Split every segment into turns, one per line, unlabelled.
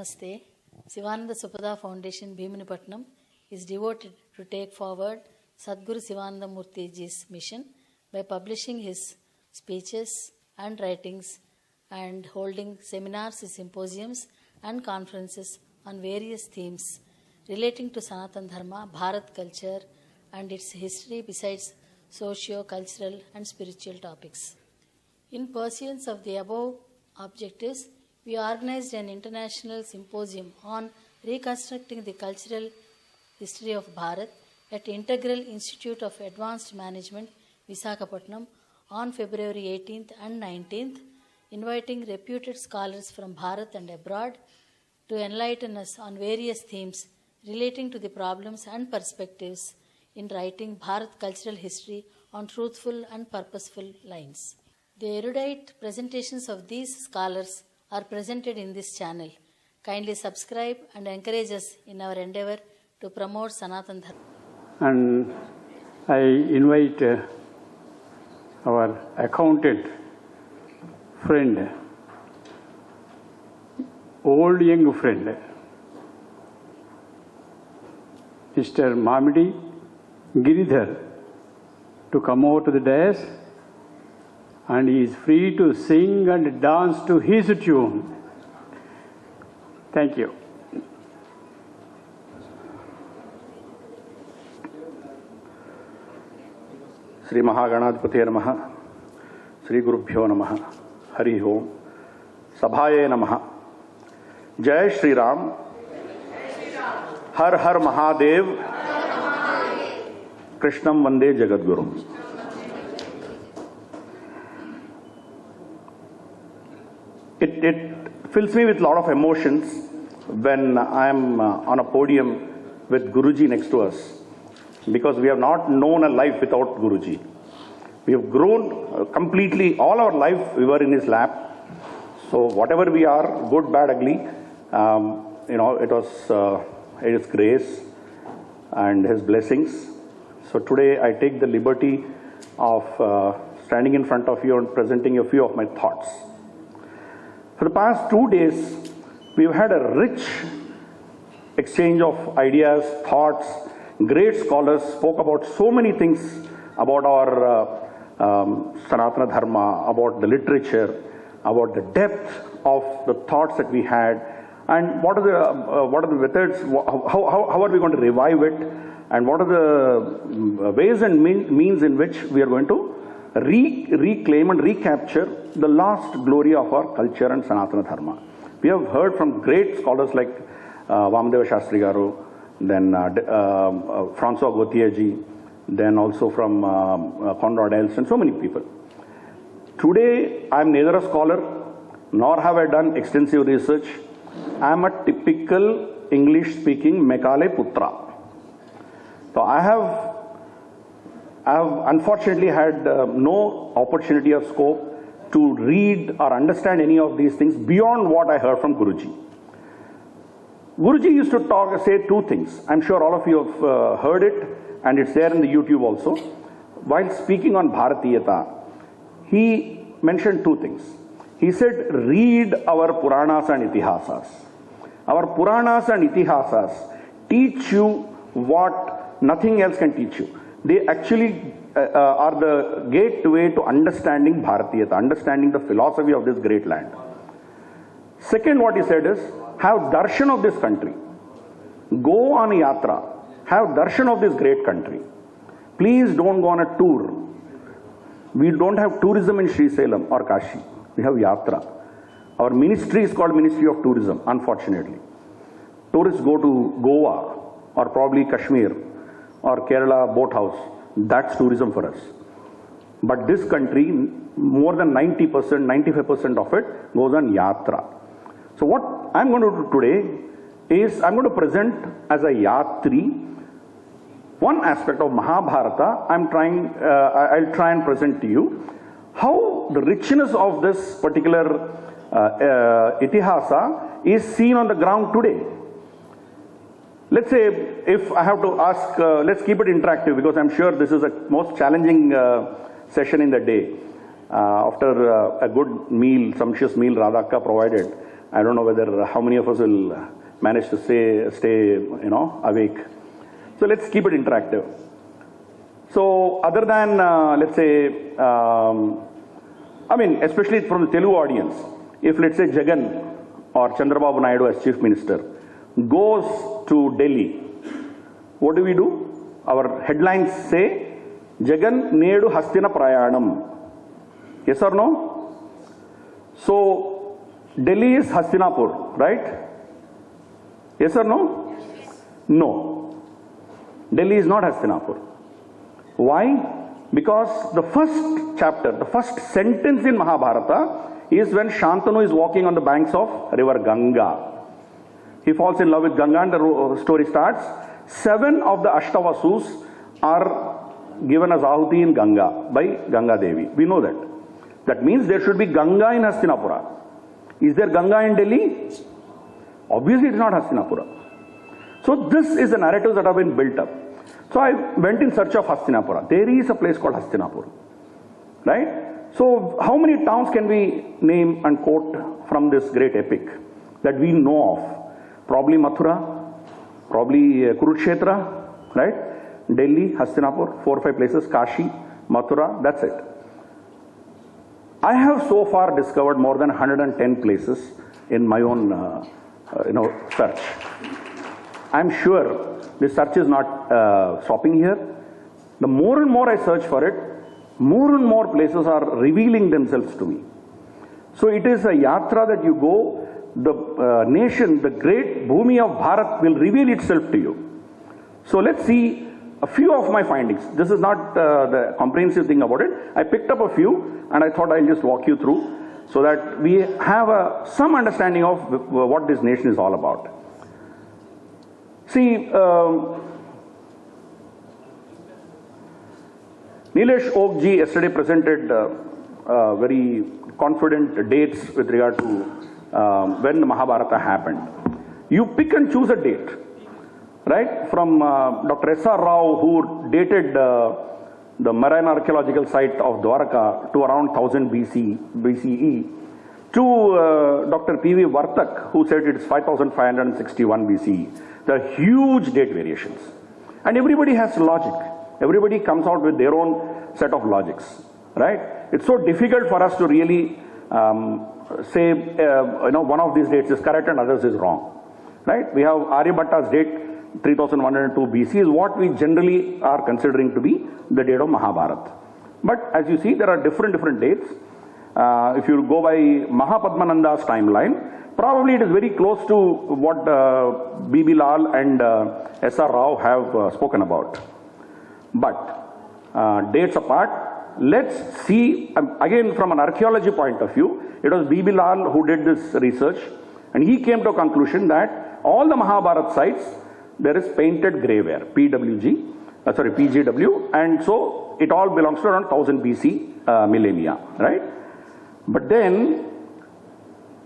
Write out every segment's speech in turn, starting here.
Namaste. Sivananda Supatha Foundation, Bhimanipatnam, is devoted to take forward Sadguru Sivananda Murtiji's mission by publishing his speeches and writings and holding seminars, symposiums and conferences on various themes relating to Sanatana Dharma, Bharat culture and its history besides socio-cultural and spiritual topics. In pursuance of the above objectives, we organized an international symposium on reconstructing the cultural history of Bharat at Integral Institute of Advanced Management, Visakhapatnam, on February 18th and 19th, inviting reputed scholars from Bharat and abroad to enlighten us on various themes relating to the problems and perspectives in writing Bharat cultural history on truthful and purposeful lines. The erudite presentations of these scholars are presented in this channel. Kindly subscribe and encourage us in our endeavor to promote Sanatana Dharma.
And I invite our accountant friend, old young friend, Mr. Mamidi, Giridhar, to come over to the dais, and he is free to sing and dance to his tune. Thank you.
Sri Mahaganathipate Namaha, Sri Gurubhyo Namaha, Hari Om, Sabhaye Namaha, Jai Shri Ram, Har Har Mahadev, Krishnam Vande Jagadguru. It fills me with a lot of emotions when I am on a podium with Guruji next to us, because we have not known a life without Guruji. We have grown completely, all our life we were in his lap. So whatever we are, good, bad, ugly, it was his grace and his blessings. So today I take the liberty of standing in front of you and presenting a few of my thoughts. For the past 2 days, we've had a rich exchange of ideas, thoughts. Great scholars spoke about so many things about our Sanatana Dharma, about the literature, about the depth of the thoughts that we had, and what are the methods, how are we going to revive it, and what are the ways and means in which we are going to reclaim and recapture the lost glory of our culture and Sanatana Dharma. We have heard from great scholars like Vamadeva Shastri Garu, then Francois Gauthier ji, then also from Conrad Els, and so many people. Today, I am neither a scholar, nor have I done extensive research. I am a typical English-speaking Mekale Putra. So I have unfortunately had no opportunity or scope to read or understand any of these things beyond what I heard from Guruji. Guruji used to say two things. I'm sure all of you have heard it, and it's there in the YouTube also. While speaking on Bharatiyata, he mentioned two things. He said, read our Puranas and Itihasas. Our Puranas and Itihasas teach you what nothing else can teach you. They actually are the gateway to understanding Bharatiyata, understanding the philosophy of this great land. Second, what he said is, have darshan of this country. Go on a yatra. Have darshan of this great country. Please don't go on a tour. We don't have tourism in Sri Salem or Kashi. We have yatra. Our ministry is called Ministry of Tourism, unfortunately. Tourists go to Goa or probably Kashmir or Kerala boat house. That's tourism for us. But this country, more than 90%, 95% of it goes on yatra. So what I'm going to do today is I'm going to present as a yatri one aspect of Mahabharata. I'll try and present to you how the richness of this particular itihasa is seen on the ground today. Let's say if I have to ask, let's keep it interactive, because I'm sure this is the most challenging session in the day. After a good meal, sumptuous meal Radhaka provided, I don't know whether how many of us will manage to stay awake. So let's keep it interactive. So other than, let's say, especially from the Telugu audience, if let's say Jagan or Chandrababu Naidu as Chief Minister goes to Delhi, what do? Our headlines say, Jagan Nedu Hastina Prayanam. Yes or no? So, Delhi is Hastinapur, right? Yes or no? No. Delhi is not Hastinapur. Why? Because the first chapter, the first sentence in Mahabharata is when Shantanu is walking on the banks of river Ganga. He falls in love with Ganga and the story starts. 7 of the Ashtavasus are given as Ahuti in Ganga by Ganga Devi. We know that. That means there should be Ganga in Hastinapura. Is there Ganga in Delhi? Obviously it is not Hastinapura. So this is the narratives that have been built up. So I went in search of Hastinapura. There is a place called Hastinapur. Right? So how many towns can we name and quote from this great epic that we know of? Probably Mathura, probably Kurukshetra, right? Delhi, Hastinapur, 4 or 5 places, Kashi, Mathura, that's it. I have so far discovered more than 110 places in my own, search. I'm sure this search is not stopping here. The more and more I search for it, more and more places are revealing themselves to me. So it is a yatra that you go, the nation, the great Bhumi of Bharat will reveal itself to you. So let's see a few of my findings. This is not the comprehensive thing about it. I picked up a few and I thought I'll just walk you through so that we have some understanding of what this nation is all about. See, Nilesh Oakji yesterday presented very confident dates with regard to when the Mahabharata happened. You pick and choose a date, right? From Dr. S.R. Rao, who dated the marine archaeological site of Dwarka to around 1000 BCE, to Dr. P.V. Vartak, who said it's 5561 BCE. There are huge date variations. And everybody has logic. Everybody comes out with their own set of logics, right? It's so difficult for us to really say, one of these dates is correct and others is wrong, right? We have Aryabhatta's date, 3102 BC is what we generally are considering to be the date of Mahabharata. But as you see, there are different dates. If you go by Mahapadmananda's timeline, probably it is very close to what B.B. Lal and S.R. Rao have spoken about. But dates apart, let's see, again from an archaeology point of view, it was B.B. Lal who did this research and he came to a conclusion that all the Mahabharata sites, there is painted grey ware, PGW, and so it all belongs to around 1000 BC millennia, right? But then,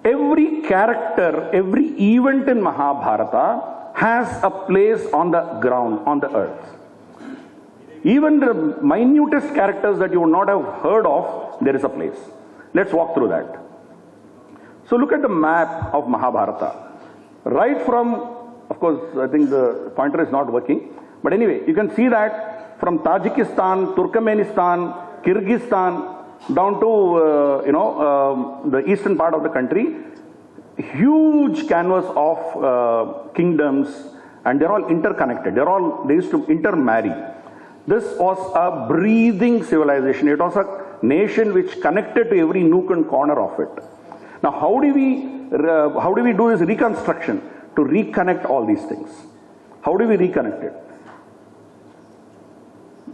every character, every event in Mahabharata has a place on the ground, on the earth. Even the minutest characters that you would not have heard of, there is a place. Let's walk through that. So look at the map of Mahabharata. Right from, of course, I think the pointer is not working. But anyway, you can see that from Tajikistan, Turkmenistan, Kyrgyzstan, down to, the eastern part of the country, huge canvas of kingdoms, and they're all interconnected. They used to intermarry. This was a breathing civilization. It was a nation which connected to every nook and corner of it. Now, how do we do this reconstruction to reconnect all these things? How do we reconnect it?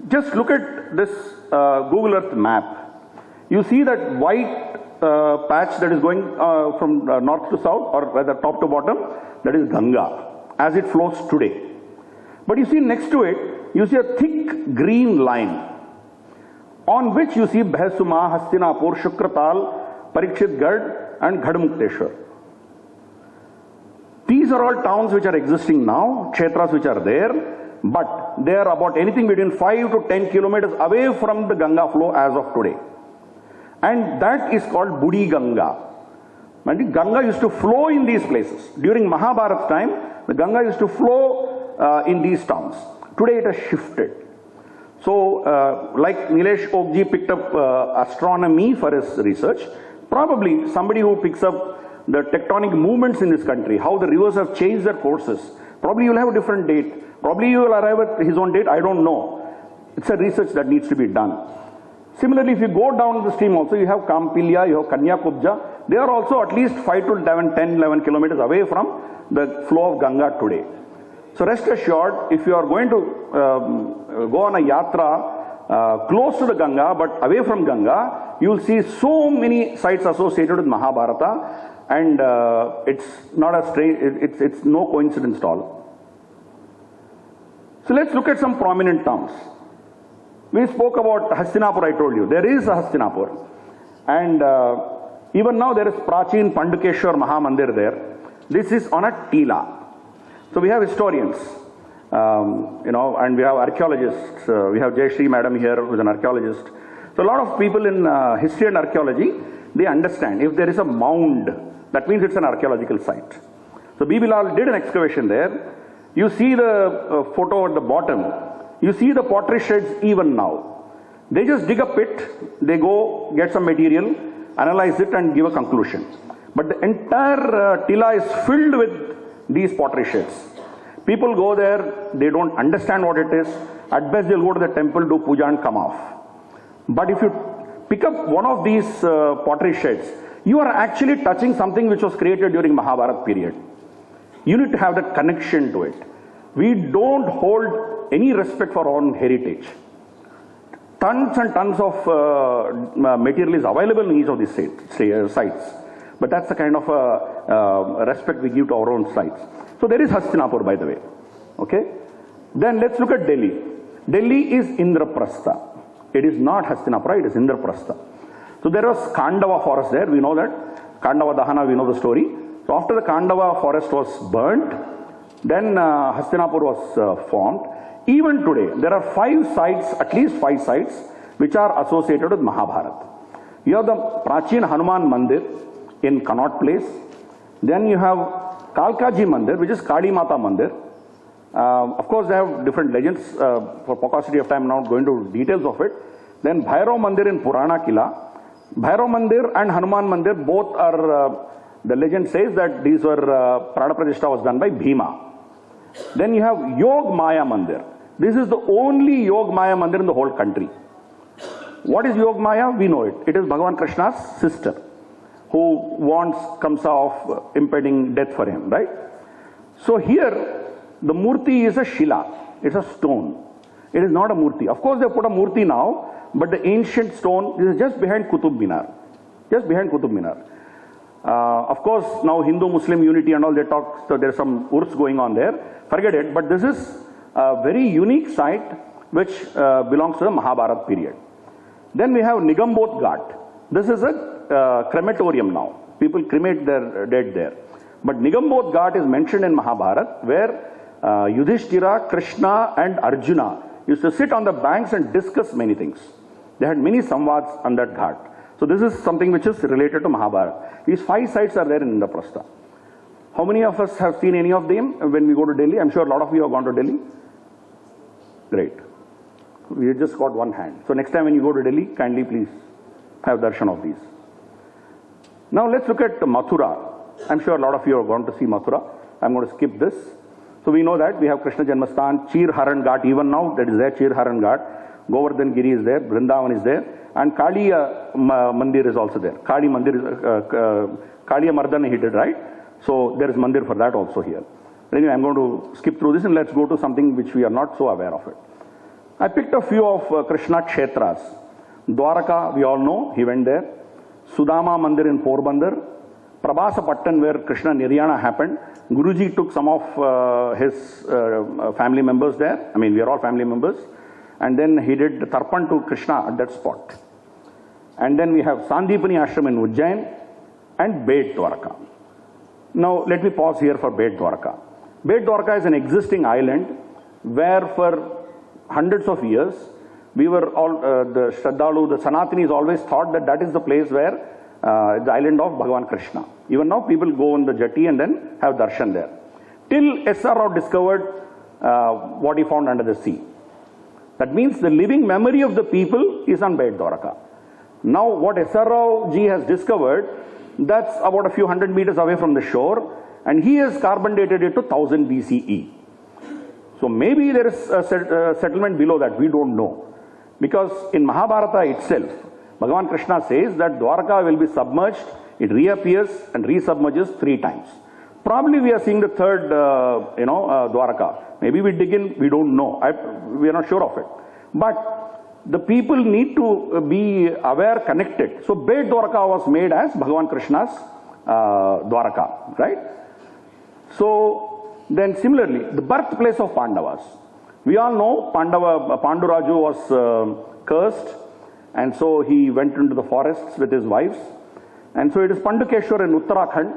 Just look at this Google Earth map. You see that white patch that is going from north to south, or rather top to bottom, that is Ganga, as it flows today. But you see next to it, you see a thick green line, on which you see Bhaisuma, Hastinapur, Shukratal, Parikshitgarh, and Ghadmukteshwar. These are all towns which are existing now, kshetras which are there, but they are about anything between 5 to 10 kilometers away from the Ganga flow as of today. And that is called Budi Ganga. And the Ganga used to flow in these places. During Mahabharat time, the Ganga used to flow in these towns. Today it has shifted. So, like Nilesh Okji picked up astronomy for his research, probably somebody who picks up the tectonic movements in this country, how the rivers have changed their courses, probably you'll have a different date. Probably you will arrive at his own date, I don't know. It's a research that needs to be done. Similarly, if you go down the stream also, you have Kampilya, you have Kanyakubja. They are also at least 5 to 11, 10, 11 kilometers away from the flow of Ganga today. So rest assured, if you are going to go on a yatra close to the Ganga but away from Ganga, you will see so many sites associated with Mahabharata, and it's not a strange, it's no coincidence at all. So let's look at some prominent towns. We spoke about Hastinapur, I told you. There is a Hastinapur. And even now there is Prachin Pandukeshwar Mahamandir there. This is on a tila. So we have historians, and we have archaeologists. We have Jayashree madam here, who is an archaeologist. So a lot of people in history and archaeology, they understand if there is a mound, that means it's an archaeological site. So B. Bilal did an excavation there. You see the photo at the bottom. You see the pottery sheds even now. They just dig a pit, they go get some material, analyze it and give a conclusion. But the entire tila is filled with these pottery sheds. People go there, they don't understand what it is. At best they'll go to the temple, do puja and come off. But if you pick up one of these pottery sheds, you are actually touching something which was created during Mahabharat period. You need to have that connection to it. We don't hold any respect for our own heritage. Tons and tons of material is available in each of these sites. But that's the kind of respect we give to our own sites. So there is Hastinapur, by the way. Okay? Then let's look at Delhi. Delhi is Indraprastha. It is not Hastinapura, it is Indraprastha. So there was Kandava forest there, we know that. Kandava Dahana, we know the story. So after the Kandava forest was burnt, then Hastinapur was formed. Even today, there are 5 sites, at least 5 sites, which are associated with Mahabharata. You have the Prachin Hanuman Mandir in Connaught Place. Then you have Kalkaji Mandir, which is Kali Mata Mandir. Of course, they have different legends. For paucity of time, I'm not going to details of it. Then Bhairav Mandir in Purana Kila. Bhairav Mandir and Hanuman Mandir, both are, the legend says that these were, Prana Pratishtha was done by Bhima. Then you have Yog Maya Mandir. This is the only Yog Maya Mandir in the whole country. What is Yog Maya? We know it. It is Bhagavan Krishna's sister, who wants Kamsa of impending death for him, right? So here, the Murti is a Shila. It's a stone. It is not a Murti. Of course, they put a Murti now, but the ancient stone, this is just behind Qutub Minar. Just behind Qutub Minar. Of course, now Hindu-Muslim unity and all, they talk, so there's some urs going on there. Forget it, but this is a very unique site which belongs to the Mahabharat period. Then we have Nigambot Ghat. This is a crematorium now. People cremate their dead there. But Nigambot Ghat is mentioned in Mahabharat, where Yudhishthira, Krishna and Arjuna used to sit on the banks and discuss many things. They had many samvads on that ghat. So this is something which is related to Mahabharata. These 5 sites are there in Indraprastha. How many of us have seen any of them when we go to Delhi? I'm sure a lot of you have gone to Delhi. Great. We just got one hand. So next time when you go to Delhi, kindly please have darshan of these. Now let's look at Mathura. I'm sure a lot of you are going to see Mathura. I'm going to skip this. So we know that we have Krishna Janmastan, Chir Haran Ghat, even now that is there, Chir Haran Ghat. Govardhan Giri is there, Vrindavan is there, and Kali Mandir is also there. Kali Mandir is, Kali Mardana he did, right? So there is Mandir for that also here. But anyway, I'm going to skip through this and let's go to something which we are not so aware of it. I picked a few of Krishna Kshetras. Dwaraka, we all know, he went there. Sudama Mandir in Porbandar. Prabhasa Pattan, where Krishna Niryana happened. Guruji took some of his family members there. I mean, we are all family members. And then he did Tarpan to Krishna at that spot. And then we have Sandipani Ashram in Ujjain and Bet Dwarka. Now, let me pause here for Bet Dwarka. Bet Dwarka is an existing island where for hundreds of years, we were all, the Shraddhalu, the Sanatanis always thought that that is the place where the island of Bhagavan Krishna. Even now people go on the jetty and then have darshan there. Till S.R. Rao discovered what he found under the sea. That means the living memory of the people is on Bet Dwarka. Now what S.R. Rao ji has discovered, that's about a few hundred meters away from the shore, and he has carbon dated it to 1000 BCE. So maybe there is a settlement below that, we don't know. Because in Mahabharata itself, Bhagavan Krishna says that Dwarka will be submerged, it reappears and resubmerges 3 times. Probably we are seeing the third, Dwarka. Maybe we dig in, we don't know. We are not sure of it. But the people need to be aware, connected. So Bet Dwarka was made as Bhagavan Krishna's Dwarka, right? So then similarly, the birthplace of Pandavas. We all know Panduraju was cursed, and so he went into the forests with his wives. And so it is Pandukeshwar in Uttarakhand,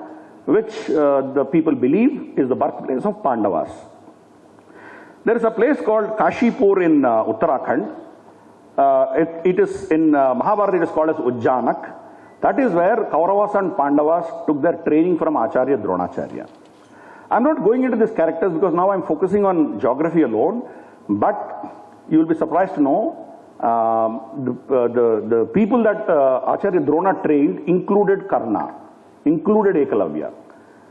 which the people believe is the birthplace of Pandavas. There is a place called Kashipur in Uttarakhand. It is in Mahabharata, it is called as Ujjanak. That is where Kauravas and Pandavas took their training from Acharya Dronacharya. I am not going into these characters because now I am focusing on geography alone, but you will be surprised to know the people that Acharya Drona trained included Karna, included Ekalavya.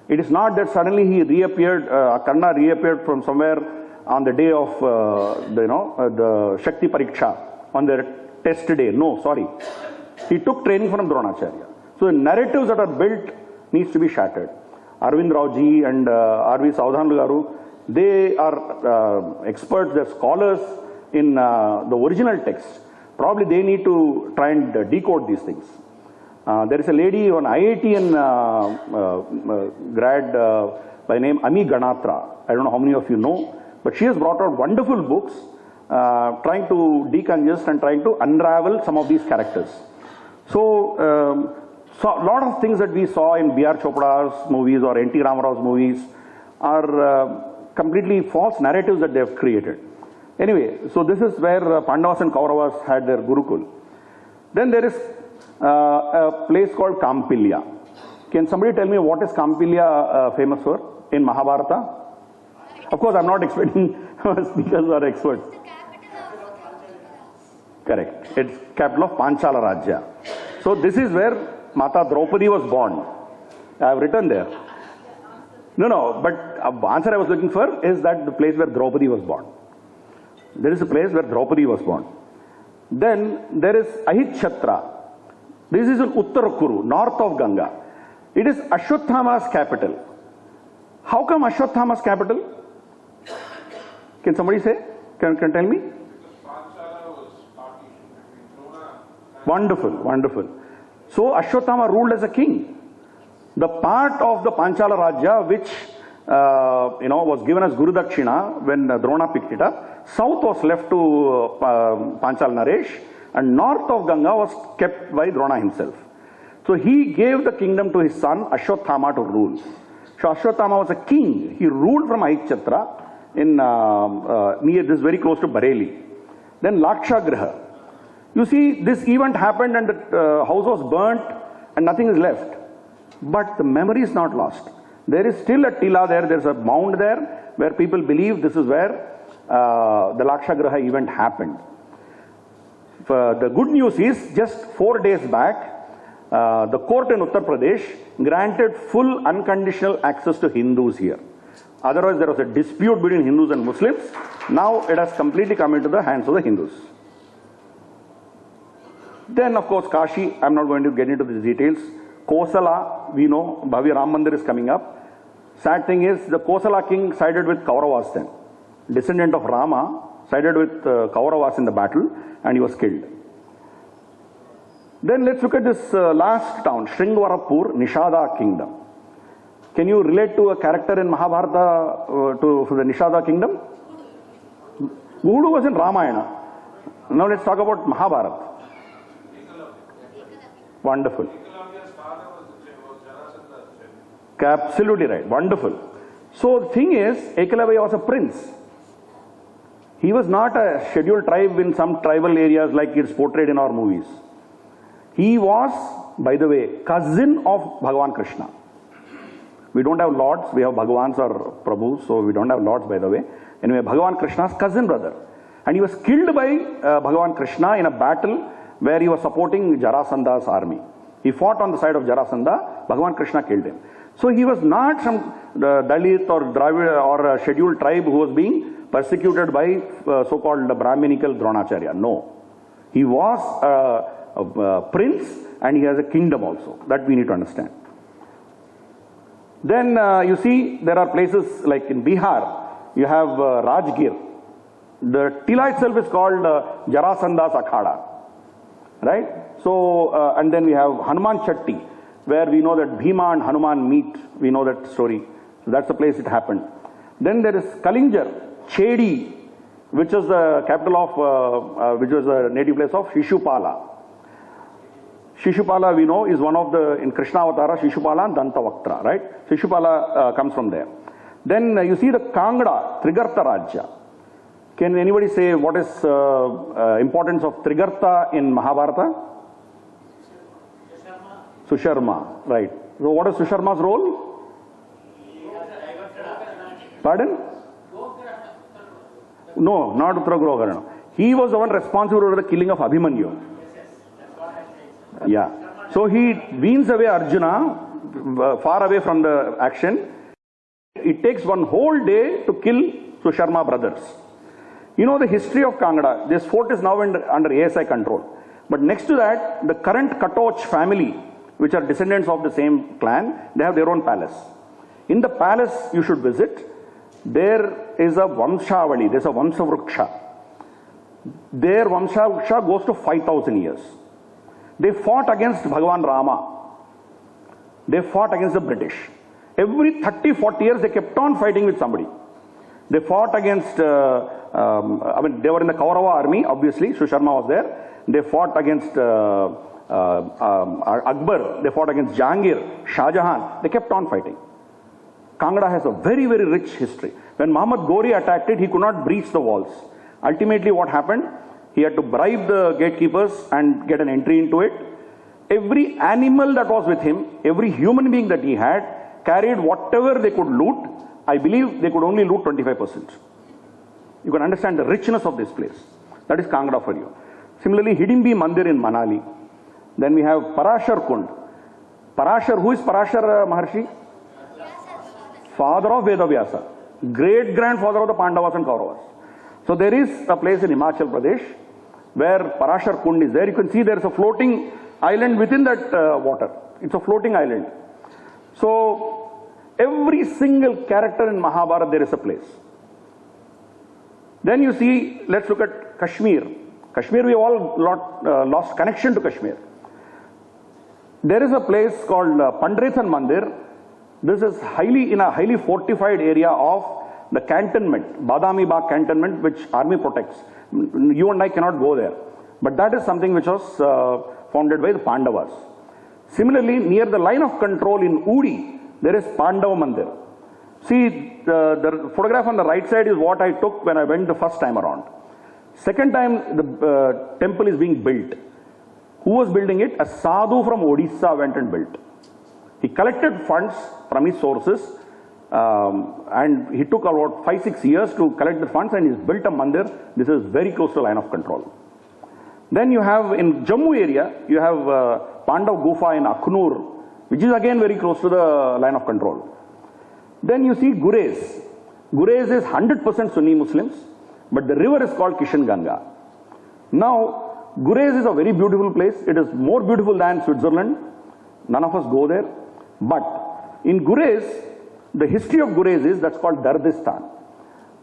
It is not that suddenly he reappeared, Karna reappeared from somewhere on the day of the Shakti Pariksha, on the test day. No, sorry. He took training from Dronacharya. So the narratives that are built needs to be shattered. Arvind Raoji and R.V. Saudhanlu Garu, they are experts, they are scholars in the original text. Probably they need to try and decode these things. There is a lady, an IIT grad by name Ami Ganatra. I don't know how many of you know, but she has brought out wonderful books trying to decongest and trying to unravel some of these characters. So a lot of things that we saw in B.R. Chopra's movies or N.T. Ramarao's movies are completely false narratives that they have created. Anyway, so this is where Pandavas and Kauravas had their Gurukul. Then there is a place called Kampilya. Can somebody tell me what is Kampilya famous for in Mahabharata? Of course, I am not expecting speakers or experts. Correct. It's capital of Panchala Rajya. So this is where Mata Draupadi was born. I have written there. No, but the answer I was looking for is that the place where Draupadi was born. There is a place where Draupadi was born. Then there is Ahitchatra. This is in Uttar Kuru, north of Ganga. It is Ashwatthama's capital. How come Ashwatthama's capital? Can somebody say? Can tell me? Wonderful, wonderful. So Ashwatthama ruled as a king. The part of the Panchala Rajya which was given as Guru Dakshina when Drona picked it up, south was left to Panchal Naresh, and north of Ganga was kept by Drona himself. So he gave the kingdom to his son Ashwatthama to rule. So Ashwatthama was a king. He ruled from Ahitchatra in near this, very close to Bareilly. Then Lakshagraha. You see, this event happened and the house was burnt and nothing is left. But the memory is not lost. There is still a tila there, there is a mound there where people believe this is where the Lakshagraha event happened. The good news is, just 4 days back, the court in Uttar Pradesh granted full unconditional access to Hindus here. Otherwise, there was a dispute between Hindus and Muslims. Now it has completely come into the hands of the Hindus. Then, of course, Kashi, I am not going to get into the details. Kosala, we know, Bhavya Ram Mandir is coming up. Sad thing is, the Kosala king sided with Kauravas then. Descendant of Rama sided with Kauravas in the battle, and he was killed. Then let's look at this last town, Shringwarapur, Nishada kingdom. Can you relate to a character in Mahabharata to the Nishada kingdom? Gudu was in Ramayana. Now let's talk about Mahabharata. Wonderful. Absolutely right. Wonderful. So the thing is, Ekalavya was a prince. He was not a scheduled tribe in some tribal areas like it's portrayed in our movies. He was by the way, cousin of Bhagavan Krishna. We don't have lords, we have Bhagavans or Prabhus, so we don't have lords, by the way. Anyway, Bhagavan Krishna's cousin brother. And he was killed by Bhagavan Krishna in a battle where he was supporting Jarasandha's army. He fought on the side of Jarasandha, Bhagavan Krishna killed him. So he was not some Dalit or Dravid or a scheduled tribe who was being persecuted by so-called Brahminical Dronacharya. No. He was a prince and he has a kingdom also. That we need to understand. Then you see there are places like in Bihar, you have Rajgir. The Tila itself is called Jarasandha's Akhada. Right? So, and then we have Hanuman Chatti, where we know that Bhima and Hanuman meet. We know that story. So that's the place it happened. Then there is Kalinjar, Chedi, which is the capital of, which was the native place of Shishupala. Shishupala, we know, is one of the, in Krishna Avatara, Shishupala and Dantavaktra, right? Shishupala comes from there. Then you see the Kangda, Trigarta Rajya. Can anybody say what is importance of Trigarta in Mahabharata? Susharma, right. So what is Susharma's role? Pardon? No, not Uttaragroharana. He was the one responsible for the killing of Abhimanyu. Yeah. So he weans away Arjuna, far away from the action. It takes one whole day to kill Susharma brothers. You know the history of Kangada. This fort is now under ASI control. But next to that, the current Katoch family, which are descendants of the same clan, they have their own palace. In the palace you should visit, there is a Vamshavali, there is a Vamsavruksha. Their Vamsavruksha goes to 5,000 years. They fought against Bhagavan Rama. They fought against the British. Every 30-40 years they kept on fighting with somebody. They fought against, they were in the Kaurava army, obviously, Susharma was there. They fought against Akbar, they fought against Jahangir, Shah Jahan. They kept on fighting. Kangada has a very, very rich history. When Muhammad Ghori attacked it, he could not breach the walls. Ultimately, what happened? He had to bribe the gatekeepers and get an entry into it. Every animal that was with him, every human being that he had, carried whatever they could loot. I believe they could only loot 25%. You can understand the richness of this place. That is Kangada for you. Similarly, Hidimbi Mandir in Manali. Then we have Parashar Kund. Parashar, who is Parashar Maharshi? Father of Vedavyasa. Great grandfather of the Pandavas and Kauravas. So there is a place in Himachal Pradesh where Parashar Kund is there. You can see there is a floating island within that water. It's a floating island. So every single character in Mahabharata, there is a place. Then you see, let's look at Kashmir. Kashmir, we all lost connection to Kashmir. There is a place called Pandrethan Mandir. This is in a highly fortified area of the cantonment, Badami Bagh cantonment, which army protects. You and I cannot go there. But that is something which was founded by the Pandavas. Similarly, near the line of control in Uri, there is Pandava Mandir. See, the photograph on the right side is what I took when I went the first time around. Second time, the temple is being built. Who was building it? A sadhu from Odisha went and built. He collected funds from his sources and he took about 5-6 years to collect the funds and he's built a mandir. This is very close to the line of control. Then you have in Jammu area, you have Pandav Gufa in Akhnur, which is again very close to the line of control. Then you see Gurez. Gurez is 100% Sunni Muslims, but the river is called Kishan Ganga. Now, Gurez is a very beautiful place. It is more beautiful than Switzerland. None of us go there. But in Gurez, the history of Gurez is that's called Dardistan.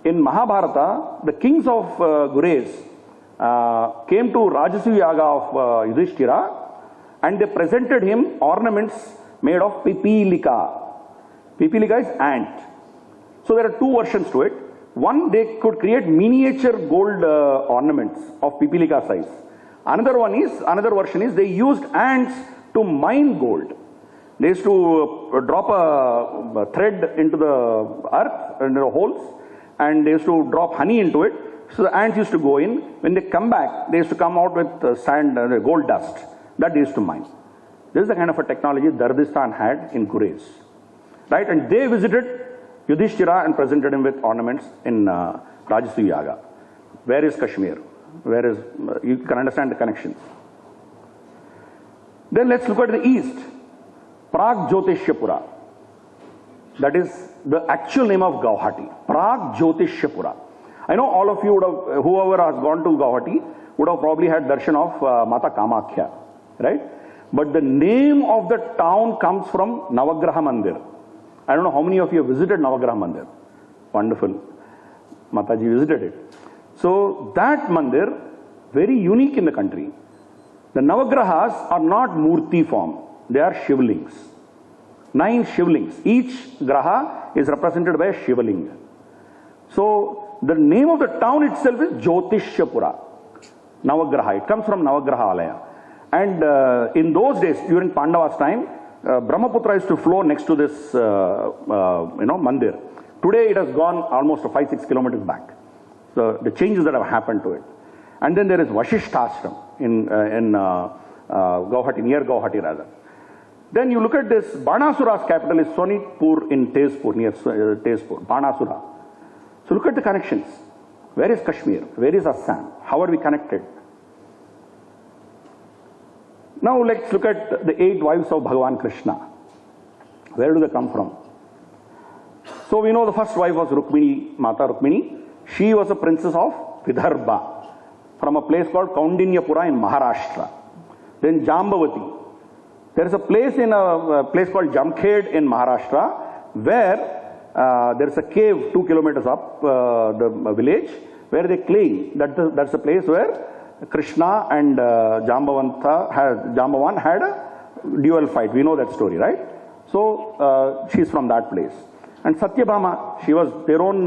In Mahabharata, the kings of Gurez came to Rajasuya Yaga of Yudhishthira and they presented him ornaments made of pipilika. Pipilika is ant. So there are two versions to it. One, they could create miniature gold ornaments of pipilika size. Another version is they used ants to mine gold. They used to drop a thread into the earth, into the holes, and they used to drop honey into it. So the ants used to go in. When they come back, they used to come out with sand, gold dust. That they used to mine. This is the kind of a technology Dardistan had in Kurez. Right? And they visited Yudhishthira and presented him with ornaments in Rajasuya Yaga. Where is Kashmir? Where is, you can understand the connections. Then let's look at the east. Prag Jyotishyapura. That is the actual name of Guwahati. Prag Jyotishyapura. I know all of you would have, whoever has gone to Guwahati would have probably had darshan of Mata Kamakhya, right? But the name of the town comes from Navagraha Mandir. I don't know how many of you have visited Navagraha Mandir. Wonderful. Mataji visited it. So that mandir, very unique in the country. The Navagrahas are not Murti form. They are Shivlings. 9 Shivlings. Each Graha is represented by a Shivling. So the name of the town itself is Jyotishyapura. Navagraha. It comes from Navagraha Alaya. And in those days, during Pandava's time, Brahmaputra used to flow next to this, mandir. Today it has gone almost 5-6 kilometers back. So the changes that have happened to it. And then there is Vashishthashram in Guwahati, near Guwahati rather. Then you look at this, Banasura's capital is Sonitpur in Tezpur, near Tezpur, Banasura. So look at the connections. Where is Kashmir? Where is Assam? How are we connected? Now let's look at the 8 wives of Bhagavan Krishna. Where do they come from? So we know the first wife was Rukmini, Mata Rukmini. She was a princess of Vidarbha from a place called Kaundinyapura in Maharashtra. Then Jambavati. There is a place in a place called Jamkhed in Maharashtra where there is a cave 2 kilometers up the village where they claim that that's the place where Krishna and Jambavan had a duel fight. We know that story, right? So she's from that place. And Satyabhama, she was their own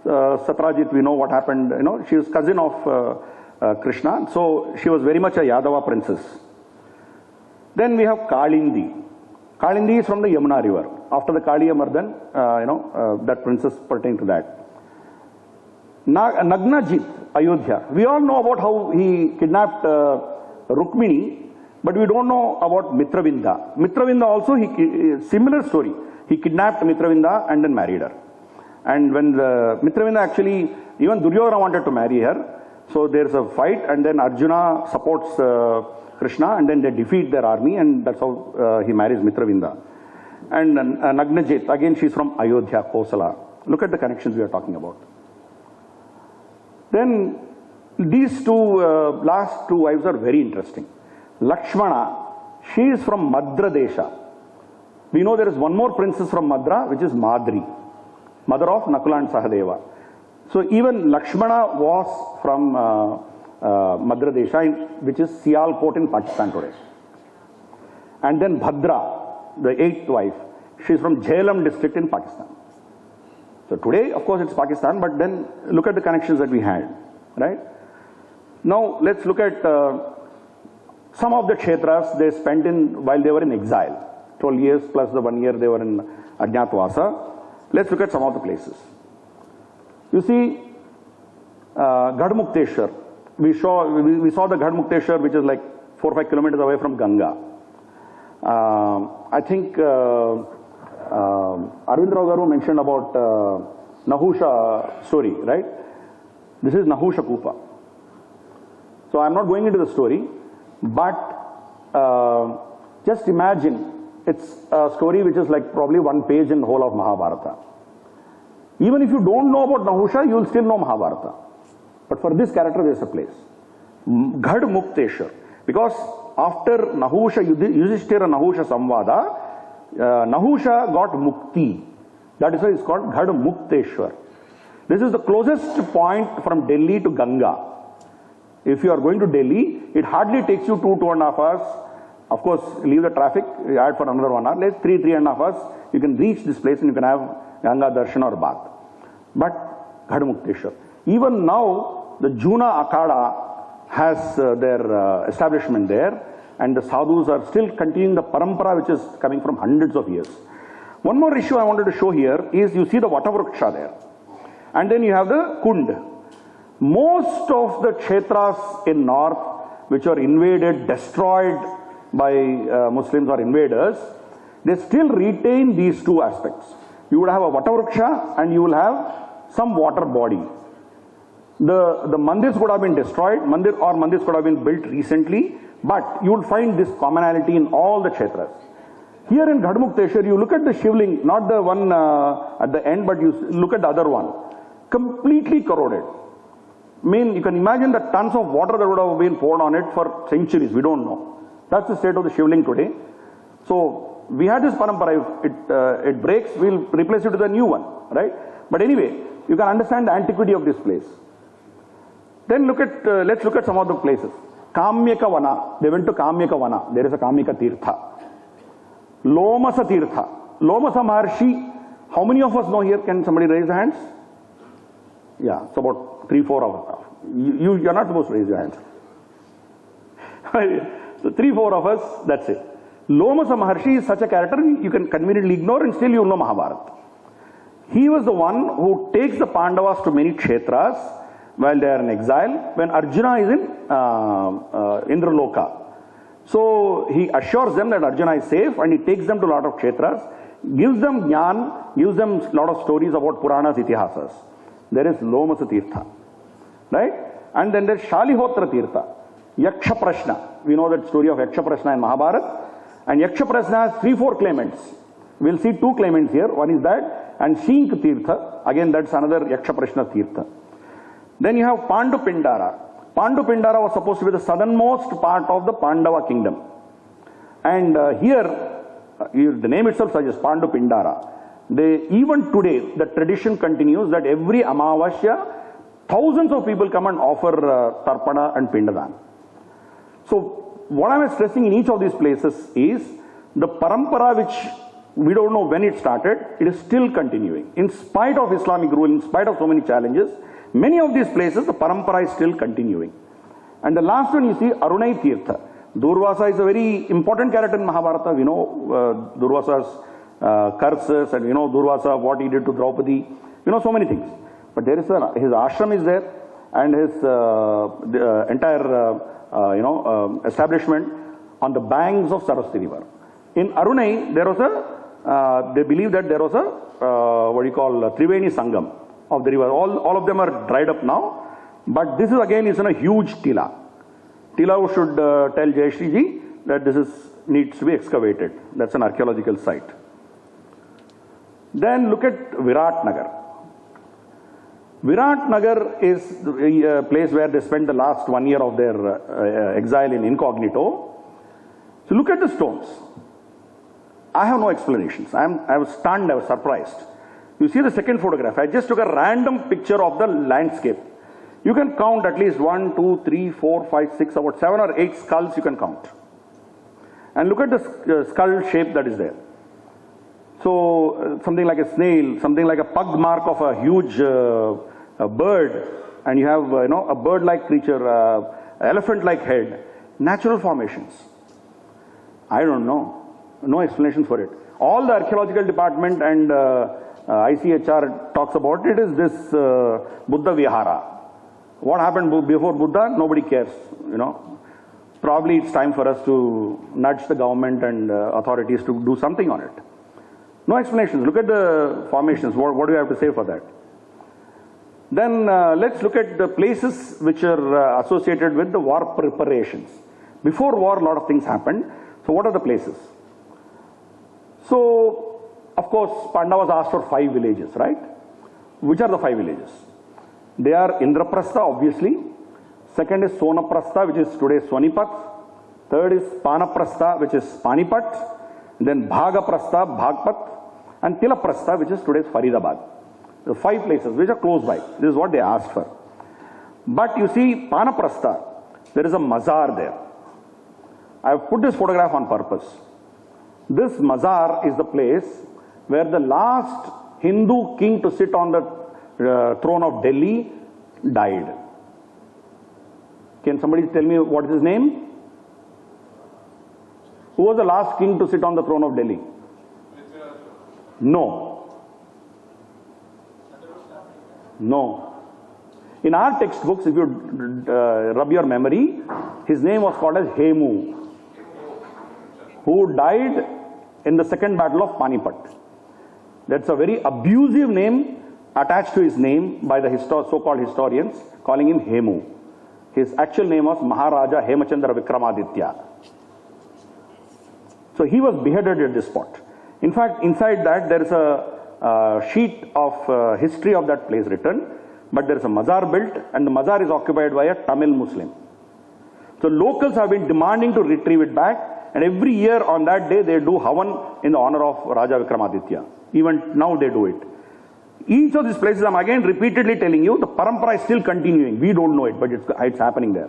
Satrajit. We know what happened. You know, she was cousin of Krishna. So she was very much a Yadava princess. Then we have Kalindi. Kalindi is from the Yamuna river. After the Kaliya Mardhan, that princess pertained to that. Nagnajit, Ayodhya. We all know about how he kidnapped Rukmini, but we don't know about Mitravinda. Mitravinda also, similar story. He kidnapped Mitravinda and then married her. And when Mitravinda actually, even Duryodhana wanted to marry her, so there's a fight and then Arjuna supports Krishna and then they defeat their army and that's how he marries Mitravinda. And Nagnajit, again she's from Ayodhya, Kosala. Look at the connections we are talking about. Then these last two wives are very interesting. Lakshmana, she is from Madra Desha. We know there is one more princess from Madra, which is Madri, mother of Nakula and Sahadeva. So even Lakshmana was from Madra Desha, which is Sialkot in Pakistan today. And then Bhadra, the 8th wife, she is from Jhelum district in Pakistan. So today, of course, it's Pakistan, but then look at the connections that we had, right? Now, let's look at some of the kshetras they spent in while they were in exile. 12 years plus the 1 year they were in Ajnatvasa. Let's look at some of the places. You see, Gadmukteshwar. We saw the Gadmukteshwar, which is like 4 or 5 kilometers away from Ganga. I think Arvind Rao Garu mentioned about Nahusha story, right? This is Nahusha Kupa. So I'm not going into the story, but just imagine it's a story which is like probably 1 page in the whole of Mahabharata. Even if you don't know about Nahusha, you will still know Mahabharata. But for this character, there is a place. Ghad Mukteshwar. Because after Nahusha, Yudhishthira Nahusha Samvada, Nahusha got Mukti. That is why it's called Ghad Mukteshwar. This is the closest point from Delhi to Ganga. If you are going to Delhi, it hardly takes you 2.5 hours. Of course, leave the traffic, add for another 1 hour. Let's 3.5 hours. You can reach this place and you can have Ganga Darshan or Bath. But Ghad Mukteshwar. Even now, the Juna Akhada has their establishment there, and the sadhus are still continuing the parampara which is coming from hundreds of years. One more issue I wanted to show here is you see the Vatavruksha there. And then you have the Kund. Most of the kshetras in north which are invaded, destroyed by Muslims or invaders, they still retain these two aspects. You would have a Vatavruksha and you will have some water body. The mandirs would have been destroyed, mandirs could have been built recently, but you will find this commonality in all the kshetras. Here in Gadmukteshwar, you look at the Shivling, not the one at the end, but you look at the other one, completely corroded. I mean, you can imagine the tons of water that would have been poured on it for centuries. We don't know. That's the state of the Shivling today. So we had this parampara. If it breaks, we'll replace it with a new one, right? But anyway, you can understand the antiquity of this place. Then let's look at some of the places. Kamyaka Vana. They went to Kamyaka Vana. There is a Kamyaka Tirtha. Lomasa Tirtha. Lomasa Maharshi. How many of us know here? Can somebody raise their hands? Yeah, it's about 3-4 of us. You're not supposed to raise your hands. So 3-4 of us, that's it. Lomasa Maharshi is such a character you can conveniently ignore and still you'll know Mahabharata. He was the one who takes the Pandavas to many kshetras while they are in exile, when Arjuna is in Indraloka. So he assures them that Arjuna is safe and he takes them to a lot of kshetras, gives them jnana, gives them a lot of stories about Puranas, Itihasas. There is Lomasa Tirtha, right? And then there's Shalihotra Tirtha, Yaksha Prashna. We know that story of Yaksha Prashna in Mahabharata. And Yaksha Prashna has 3-4 claimants. We'll see 2 claimants here. One is that, and Shink Tirtha. Again, that's another Yaksha Prashna Tirtha. Then you have Pandu Pindara. Pandu Pindara was supposed to be the southernmost part of the Pandava kingdom. And here, the name itself suggests Pandu Pindara. Even today, the tradition continues that every Amavasya, thousands of people come and offer Tarpana and Pindadan. So, what I am stressing in each of these places is the parampara, which we don't know when it started, it is still continuing. In spite of Islamic rule, in spite of so many challenges, many of these places, the parampara is still continuing. And the last one you see, Arunai Tirtha. Durvasa is a very important character in Mahabharata. We know Durvasa's curses, and we know Durvasa, what he did to Draupadi. We know so many things. But there is his ashram is there, and his entire establishment on the banks of Saraswati River. In Arunai, there was they believe that there was a Triveni Sangam of the river. All of them are dried up now, but this is again in a huge tila. Tila should tell Jayashriji that this needs to be excavated. That's an archaeological site. Then look at Virat Nagar. Virat Nagar is a place where they spent the last 1 year of their exile in incognito. So look at the stones. I have no explanations. I was stunned, I was surprised. You see the second photograph. I just took a random picture of the landscape. You can count at least 1, 2, 3, 4, 5, 6, about 7 or 8 skulls you can count. And look at the skull shape that is there. So something like a snail, something like a pug mark of a huge bird, and you have a bird-like creature, elephant-like head. Natural formations. I don't know. No explanation for it. All the archaeological department and ICHR talks about it is this Buddha Vihara. What happened before Buddha? Nobody cares. Probably it's time for us to nudge the government and authorities to do something on it. No explanations. Look at the formations. What do you have to say for that? Then let's look at the places which are associated with the war preparations. Before war, a lot of things happened. So what are the places? So, of course, Pandavas asked for 5 villages, right? Which are the 5 villages? They are Indraprastha, obviously. Second is Sonaprastha, which is today's Sonipat. Third is Panaprastha, which is Panipat. Then Bhagaprastha, Bhagpat. And Tilaprastha, which is today's Faridabad. The 5 places which are close by. This is what they asked for. But you see, Panaprastha, there is a mazar there. I have put this photograph on purpose. This mazar is the place where the last Hindu king to sit on the throne of Delhi died. Can somebody tell me what is his name? Who was the last king to sit on the throne of Delhi? No. No. In our textbooks, if you rub your memory, his name was called as Hemu. who died in the second battle of Panipat. That's a very abusive name attached to his name by the so-called historians, calling him Hemu. His actual name was Maharaja Hemachandra Vikramaditya. So he was beheaded at this spot. In fact, inside that there is a sheet of history of that place written, but there is a mazar built, and the mazar is occupied by a Tamil Muslim. So locals have been demanding to retrieve it back, and every year on that day they do Havan in the honor of Raja Vikramaditya. Even now they do it. Each of these places, I'm again repeatedly telling you, the parampara is still continuing. We don't know it, but it's happening there.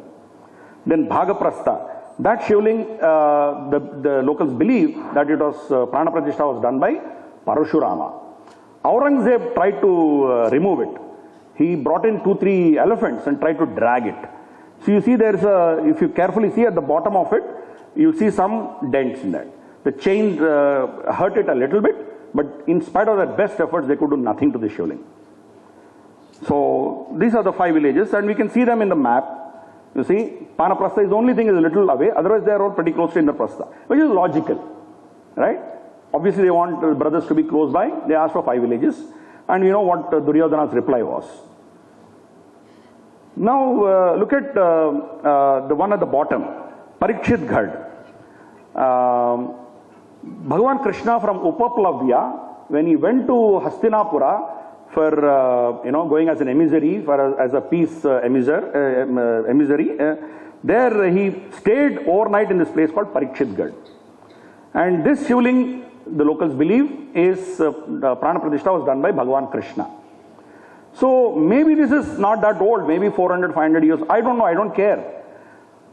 Then Bhagaprastha. That Shivling, the locals believe that it was, Prana Pratishtha was done by Parashurama. Aurangzeb tried to remove it. He brought in 2-3 elephants and tried to drag it. So you see there's if you carefully see at the bottom of it, you see some dents in that. The chain hurt it a little bit, but in spite of their best efforts, they could do nothing to the Shivling. So these are the 5 villages, and we can see them in the map. You see, Panaprastha is the only thing is a little away, otherwise they are all pretty close to Indraprastha, which is logical, right? Obviously they want the brothers to be close by, they asked for 5 villages, and you know what Duryodhana's reply was. Now look at the one at the bottom, Parikshit Ghad. Bhagavan Krishna from Upaplavya, when he went to Hastinapura for going as an emissary, as a peace emissary, there he stayed overnight in this place called Parikshit Ghad. And this Shivling, the locals believe, is Prana Pratishtha was done by Bhagavan Krishna. So maybe this is not that old, maybe 400, 500 years, I don't know, I don't care.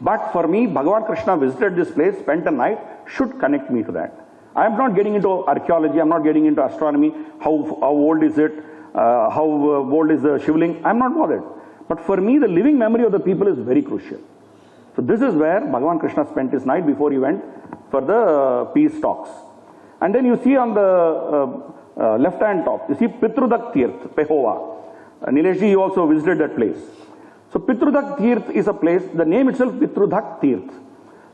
But for me, Bhagavan Krishna visited this place, spent a night, should connect me to that. I am not getting into archaeology, I am not getting into astronomy, how old is it, how old is the Shivling, I am not bothered. But for me, the living memory of the people is very crucial. So this is where Bhagavan Krishna spent his night before he went for the peace talks. And then you see on the left hand top, you see Pitrudak Tirth, Pehova. Nileshji, you also visited that place. So Pitrudak Tirth is a place, the name itself Pitrudak Tirth.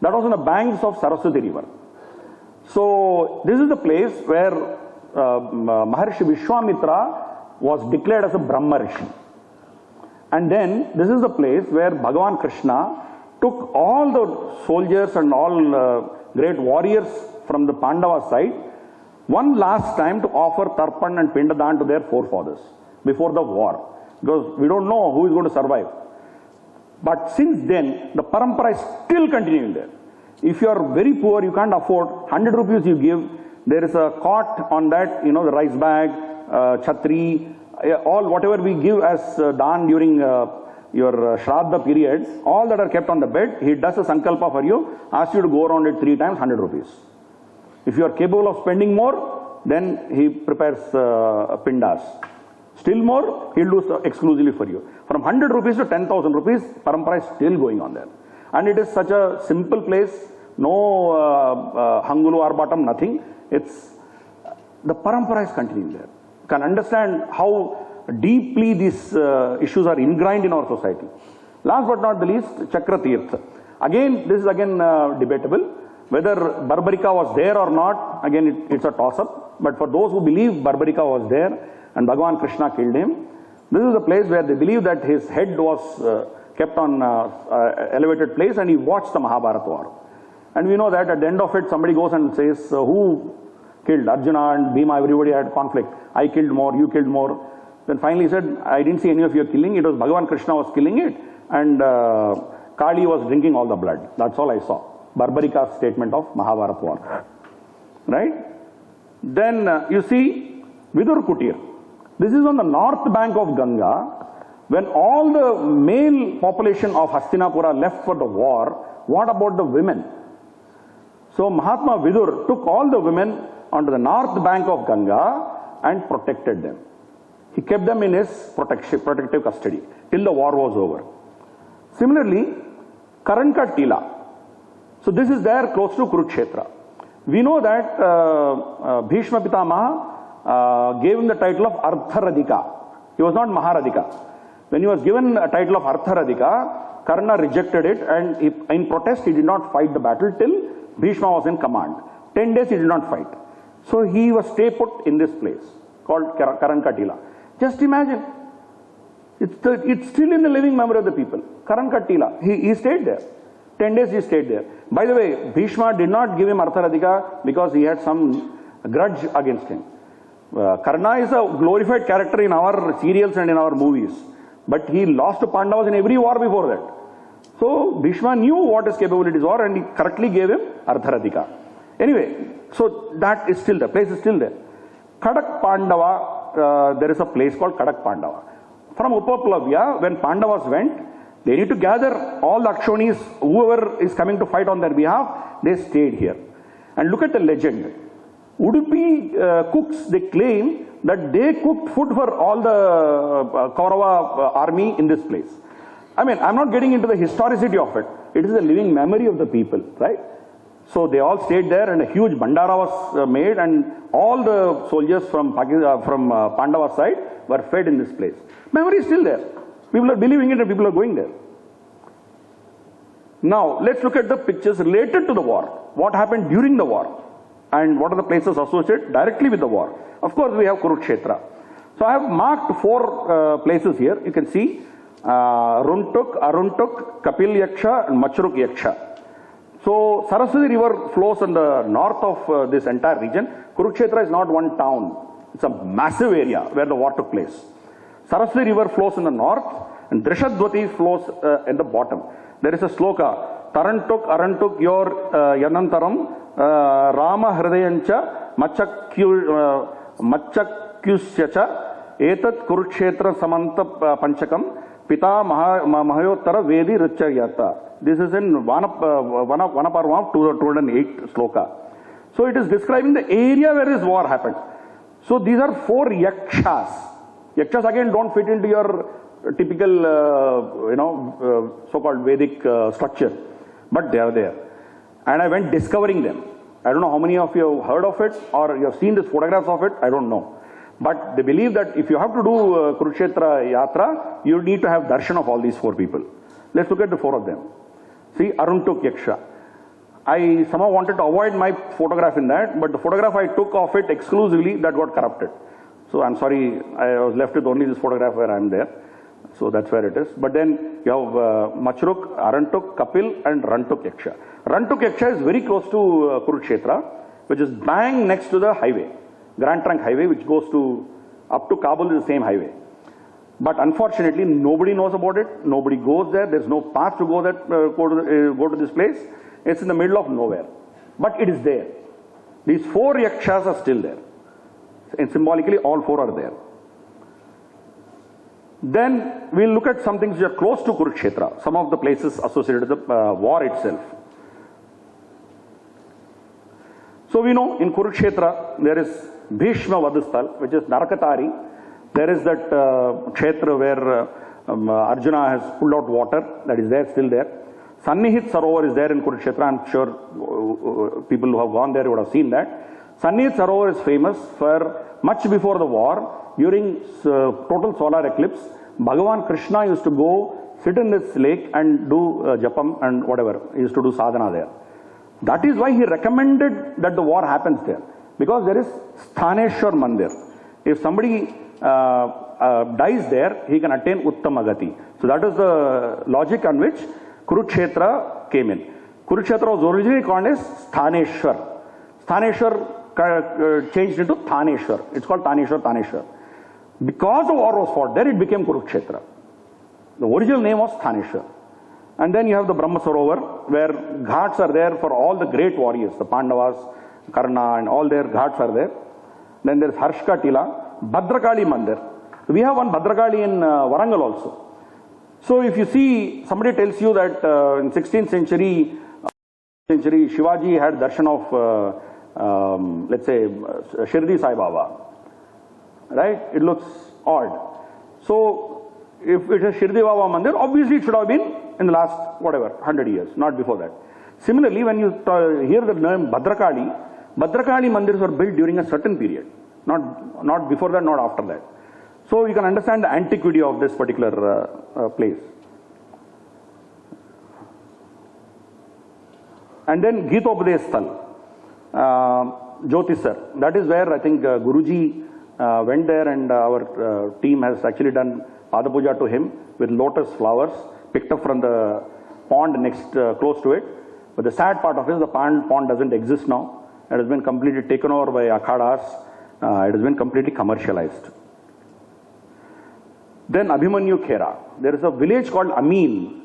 That was on the banks of Saraswati river. So this is the place where Maharishi Vishwamitra was declared as a Brahma Rishi. And then this is the place where Bhagavan Krishna took all the soldiers and all great warriors from the Pandava side one last time to offer Tarpan and Pindadan to their forefathers before the war. Because we don't know who is going to survive. But since then, the parampara is still continuing there. If you are very poor, you can't afford, 100 rupees you give, there is a cot on that, the rice bag, chhatri, all whatever we give as daan during your Shraddha period, all that are kept on the bed, he does a sankalpa for you, asks you to go around it 3 times, 100 rupees. If you are capable of spending more, then he prepares pindas. Still more, he'll do exclusively for you. From 100 rupees to 10,000 rupees, parampara is still going on there. And it is such a simple place, no hangulu or bottom, nothing. It's, the parampara is continuing there. You can understand how deeply these issues are ingrained in our society. Last but not the least, Chakra Tirtha. Again, this is again debatable. Whether Barbarika was there or not, again it's a toss-up. But for those who believe Barbarika was there and Bhagavan Krishna killed him, this is a place where they believe that his head was kept on elevated place and he watched the Mahabharata war. And we know that at the end of it, somebody goes and says, who killed? Arjuna and Bhima, everybody had conflict. I killed more, you killed more. Then finally he said, I didn't see any of you killing, it was Bhagavan Krishna was killing it and Kali was drinking all the blood. That's all I saw. Barbarika's statement of Mahabharata war. Right? Then you see Vidur Kutir. This is on the north bank of Ganga. When all the male population of Hastinapura left for the war, what about the women? So Mahatma Vidur took all the women onto the north bank of Ganga and protected them. He kept them in his protective custody till the war was over. Similarly, Karanka Tila. So this is there close to Kurukshetra. We know that Bhishma Pitamaha gave him the title of Artharadhika. He was not Maharadhika. When he was given a title of Artharadhika, Karna rejected it and in protest he did not fight the battle till Bhishma was in command. 10 days he did not fight. So he was stay put in this place called Karankatila. Just imagine. It's still in the living memory of the people. Karankatila. He stayed there. 10 days he stayed there. By the way, Bhishma did not give him Artharadhika because he had some grudge against him. Karna is a glorified character in our serials and in our movies. But he lost to Pandavas in every war before that. So Bhishma knew what his capabilities were and he correctly gave him Artharadhika. Anyway, so that is still there. Place is still there. Kadak Pandava, there is a place called Kadak Pandava. From Upaplavya, when Pandavas went, they need to gather all the Akshonis, whoever is coming to fight on their behalf, they stayed here. And look at the legend. Udupi cooks, they claim that they cooked food for all the Kaurava army in this place. I mean, I'm not getting into the historicity of it. It is a living memory of the people, right? So they all stayed there and a huge bandara was made and all the soldiers from Pandava side were fed in this place. Memory is still there. People are believing it and people are going there. Now, let's look at the pictures related to the war. What happened during the war? And what are the places associated directly with the war? Of course, we have Kurukshetra. So I have marked 4 places here. You can see Runtuk, Aruntuk, Kapil Yaksha and Machruk Yaksha. So Saraswati river flows in the north of this entire region. Kurukshetra is not one town. It's a massive area where the war took place. Saraswati river flows in the north and Drishadvati flows in the bottom. There is a sloka. Tarantuk, Arantuk, Yor Yanantaram, Rama Hridayancha, Machakyusyacha, Etat Kurukshetra Samanta Panchakam, Pita Mahayottara Vedi Richaryata. This is in Vanaparva 208 sloka. So it is describing the area where this war happened. So these are 4 yakshas. Yakshas again don't fit into your typical, so-called Vedic structure. But they are there. And I went discovering them. I don't know how many of you have heard of it or you have seen these photographs of it. I don't know. But they believe that if you have to do Kurukshetra Yatra, you need to have darshan of all these 4 people. Let's look at the 4 of them. See, Aruntuk Yaksha. I somehow wanted to avoid my photograph in that, but the photograph I took of it exclusively, that got corrupted. So I'm sorry, I was left with only this photograph where I'm there. So that's where it is. But then you have Machruk, Arantuk, Kapil and Rantuk Yaksha. Rantuk Yaksha is very close to Kurukshetra, which is bang next to the highway. Grand Trunk Highway, which goes up to Kabul is the same highway. But unfortunately, nobody knows about it. Nobody goes there. There's no path to go to this place. It's in the middle of nowhere. But it is there. These 4 yakshas are still there. And symbolically, all 4 are there. Then we'll look at some things which are close to Kurukshetra. Some of the places associated with the war itself. So we know in Kurukshetra, there is Bhishma Vadusthal, which is Narakatari. There is that Kshetra where Arjuna has pulled out water, that is there, still there. Sannihit Sarovar is there in Kurukshetra. I'm sure people who have gone there would have seen that. Sannihit Sarovar is famous for much before the war, during total solar eclipse, Bhagavan Krishna used to go sit in this lake and do japam and whatever. He used to do sadhana there. That is why he recommended that the war happens there. Because there is Sthaneshwar Mandir. If somebody dies there, he can attain Uttamagati. So that is the logic on which Kurukshetra came in. Kurukshetra was originally called as Sthaneshwar. Sthaneshwar changed into Thaneshwar. It's called Thaneshwar. Because the war was fought there, it became Kurukshetra. The original name was Thaneshwar. And then you have the Brahma Sarovar, where ghats are there for all the great warriors, the Pandavas, Karna, and all their ghats are there. Then there is Harshka Tila, Bhadrakali Mandir. We have one Bhadrakali in Warangal also. So if you see, somebody tells you that in 16th century, Shivaji had darshan of, let's say, Shirdi Sai Baba. Right? It looks odd. So if it is Shirdi Baba Mandir, obviously it should have been in the last, 100 years, not before that. Similarly, when you hear the name Bhadrakali Mandirs were built during a certain period. Not before that, not after that. So you can understand the antiquity of this particular place. And then Geetopadesh Sthal, Jyotisar. That is where I think Guruji went there, and our team has actually done Pada Puja to him with lotus flowers picked up from the pond next close to it. But the sad part of it is the pond doesn't exist now. It has been completely taken over by akhadas. It has been completely commercialized. Then Abhimanyu Khera. There is a village called Amin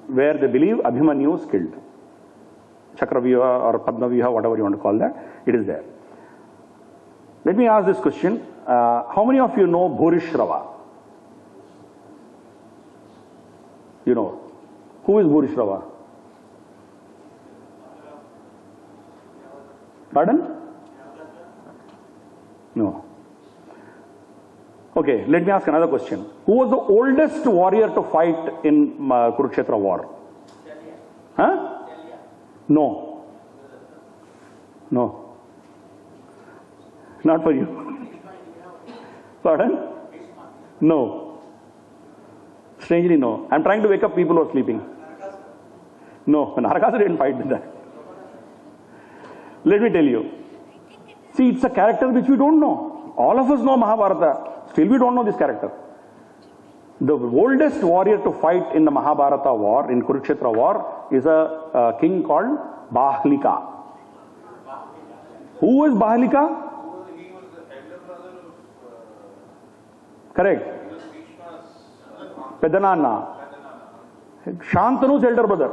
where they believe Abhimanyu is killed. Chakravyuha or Padmavyuha, whatever you want to call that, it is there. Let me ask this question. How many of you know Bhurishrava? You know. Who is Bhurishrava? Pardon? No. Okay, let me ask another question. Who was the oldest warrior to fight in Kurukshetra war? Huh? No. No. Not for you. Pardon? No. Strangely, no. I'm trying to wake up people who are sleeping. No, Narakasura didn't fight with that. Let me tell you. See, it's a character which we don't know. All of us know Mahabharata. Still we don't know this character. The oldest warrior to fight in the Mahabharata war, in Kurukshetra war, is a king called Bahlika. Who is Bahlika?
He was the elder brother of...
Correct. Pedanana. Shantanu's elder brother.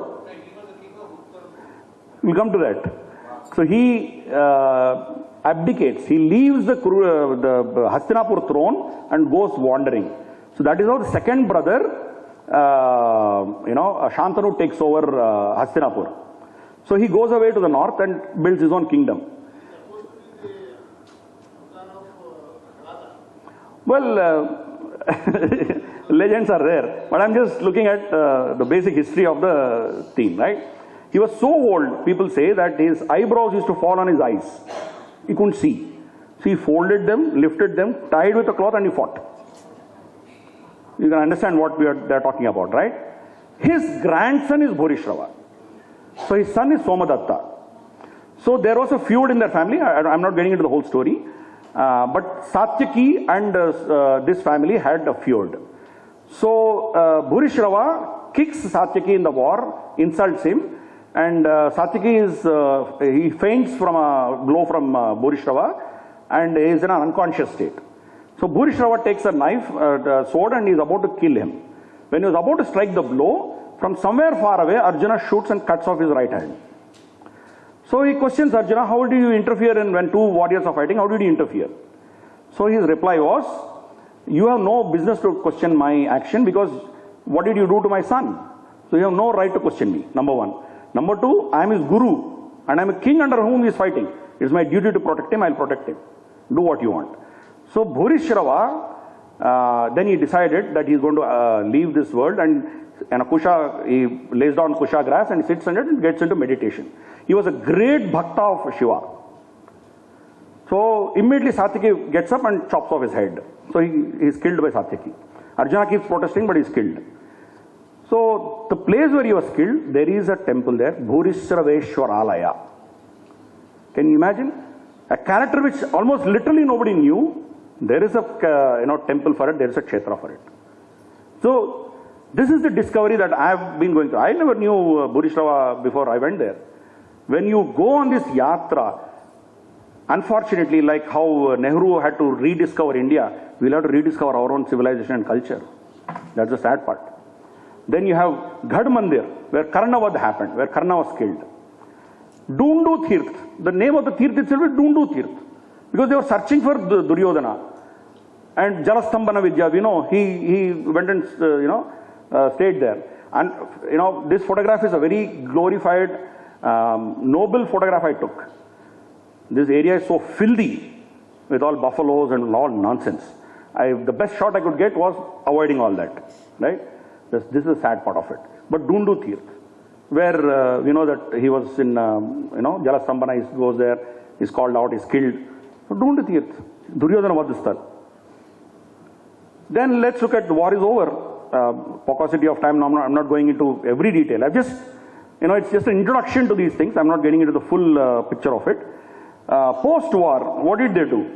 We'll come to that. So he abdicates. He leaves the Hastinapur throne and goes wandering. So that is how the second brother, Shantanu takes over Hastinapur. So he goes away to the north and builds his own kingdom. Well, legends are there, but I'm just looking at the basic history of the theme, right? He was so old, people say, that his eyebrows used to fall on his eyes. He couldn't see. So he folded them, lifted them, tied with a cloth, and he fought. You can understand what they're talking about, right? His grandson is Bhurishrava. So his son is Somadatta. So there was a feud in their family. I'm not getting into the whole story. But Satyaki and this family had a feud. So Bhurishrava kicks Satyaki in the war, insults him, and Satyaki he faints from a blow from Bhurishrava and is in an unconscious state. So Bhurishrava takes a knife, sword, and is about to kill him. When he was about to strike the blow, from somewhere far away, Arjuna shoots and cuts off his right hand. So he questions Arjuna, how do you interfere when two warriors are fighting? How did you interfere? So his reply was, you have no business to question my action because what did you do to my son? So you have no right to question me, number one. Number two, I am his guru and I am a king under whom he is fighting. It is my duty to protect him, I will protect him. Do what you want. So Bhurishrava, then he decided that he is going to leave this world, and he lays down kusha grass and sits on it and gets into meditation. He was a great bhakta of Shiva. So immediately Satyaki gets up and chops off his head. So he is killed by Satyaki. Arjuna keeps protesting, but he is killed. So the place where he was killed, there is a temple there, Bhurisraveshwaralaya. Can you imagine? A character which almost literally nobody knew. There is a temple for it, there is a kshetra for it. So this is the discovery that I have been going through. I never knew Bhurishrava before I went there. When you go on this yatra, unfortunately, like how Nehru had to rediscover India, we'll have to rediscover our own civilization and culture. That's the sad part. Then you have Ghad Mandir, where Karnavad happened, where Karna was killed. Dundu Tirth, the name of the Tirth itself is Dundu Tirth, because they were searching for Duryodhana. And Jalastambhana Vidya, he went and, stayed there. And, this photograph is a very glorified, noble photograph I took. This area is so filthy with all buffaloes and all nonsense. The best shot I could get was avoiding all that, right? This is the sad part of it. But Dundu Tirth, where we know that he was in, Jalastambhana, he goes there, he's called out, he's killed. So Dundu Tirth, Duryodhana Vadhisthal. Then let's look at the war is over. Paucity of time, I'm not going into every detail. I've just, it's just an introduction to these things. I'm not getting into the full picture of it. Post-war, what did they do?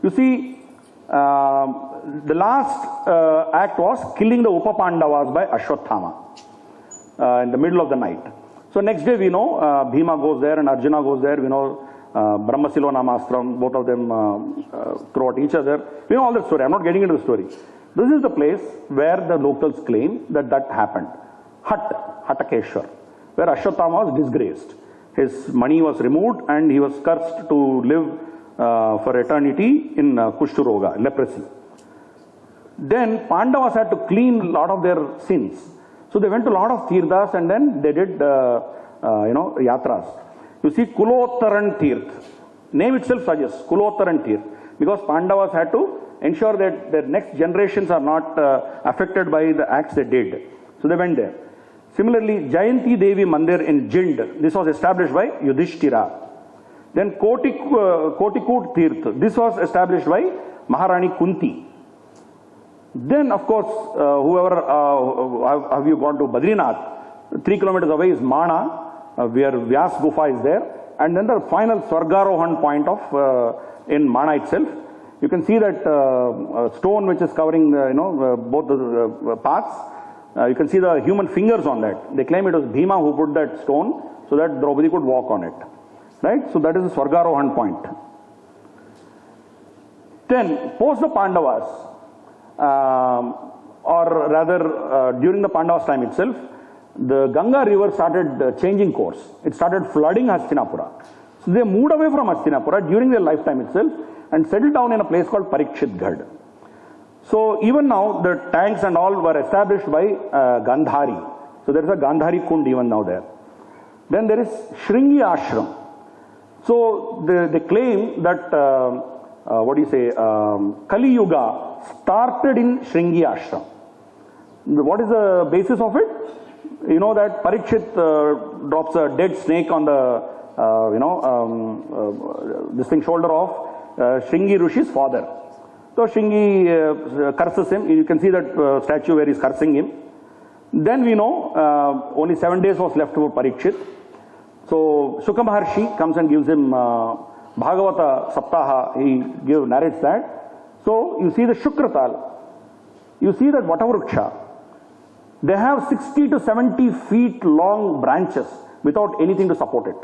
You see, the last act was killing the Upapandavas by Ashwatthama in the middle of the night. So next day we know Bhima goes there and Arjuna goes there. We know Brahmasilo Namastram, both of them throw at each other. We know all the story. I'm not getting into the story. This is the place where the locals claim that happened. Hatakeshwar, where Ashwatthama was disgraced. His money was removed and he was cursed to live for eternity in Kushturoga, leprosy. Then Pandavas had to clean a lot of their sins. So they went to a lot of tirthas and then they did, yatras. You see, Kulottaran Tirth. Name itself suggests Kulottaran Tirth. Because Pandavas had to ensure that their next generations are not affected by the acts they did. So they went there. Similarly, Jayanti Devi Mandir in Jind. This was established by Yudhishthira. Then Kotikut Tirth. This was established by Maharani Kunti. Then, of course, whoever have you gone to Badrinath, 3 kilometers away is Mana, where Vyas Gufa is there. And then the final Swargarohan point of in Mana itself. You can see that stone which is covering, both the paths. You can see the human fingers on that. They claim it was Bhima who put that stone so that Draupadi could walk on it. Right? So that is the Swargarohan point. Then, post the Pandavas, or rather during the Pandavas' time itself, the Ganga river started changing course. It started flooding Hastinapura. So they moved away from Hastinapura during their lifetime itself and settled down in a place called Parikshitgarh. So even now the tanks and all were established by Gandhari. So there is a Gandhari Kund even now there. Then there is Shringi Ashram. So they claim that, Kali Yuga started in Shringi Ashram. What is the basis of it? You know that Parikshit drops a dead snake on the, shoulder of Shringi Rishi's father. So Shringi curses him. You can see that statue where he's cursing him. Then we know only 7 days was left for Parikshit. So Shuka Maharshi comes and gives him Bhagavata Saptaha. He narrates that. So you see the Shukratal. You see that Vatavruksha. They have 60 to 70 feet long branches without anything to support it.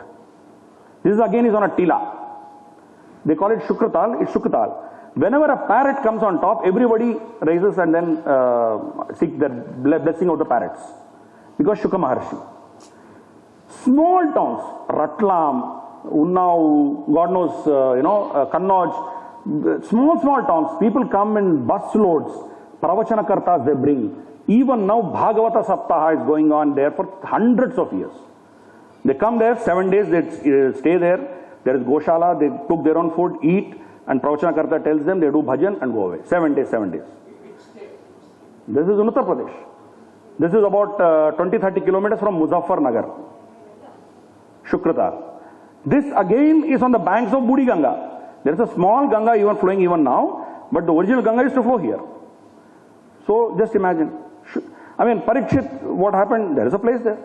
This again is on a tila. They call it Shukratal. It's Shukratal. Whenever a parrot comes on top, everybody raises and then seek the blessing of the parrots. Because Shuka Maharshi. Small towns, Ratlam, Unnao, God knows, Kannauj, small towns, people come in bus loads, Pravachana Kartas they bring. Even now, Bhagavata Saptaha is going on there for hundreds of years. They come there, 7 days, they stay there. There is Goshala, they cook their own food, eat, and Pravachana Karta tells them they do bhajan and go away. 7 days, 7 days. This is in Uttar Pradesh. This is about 20-30 kilometers from Muzaffarnagar. Shukrata. This again is on the banks of Budi Ganga. There is a small Ganga even flowing even now, but the original Ganga used to flow here. So just imagine. Parikshit, what happened? There is a place there.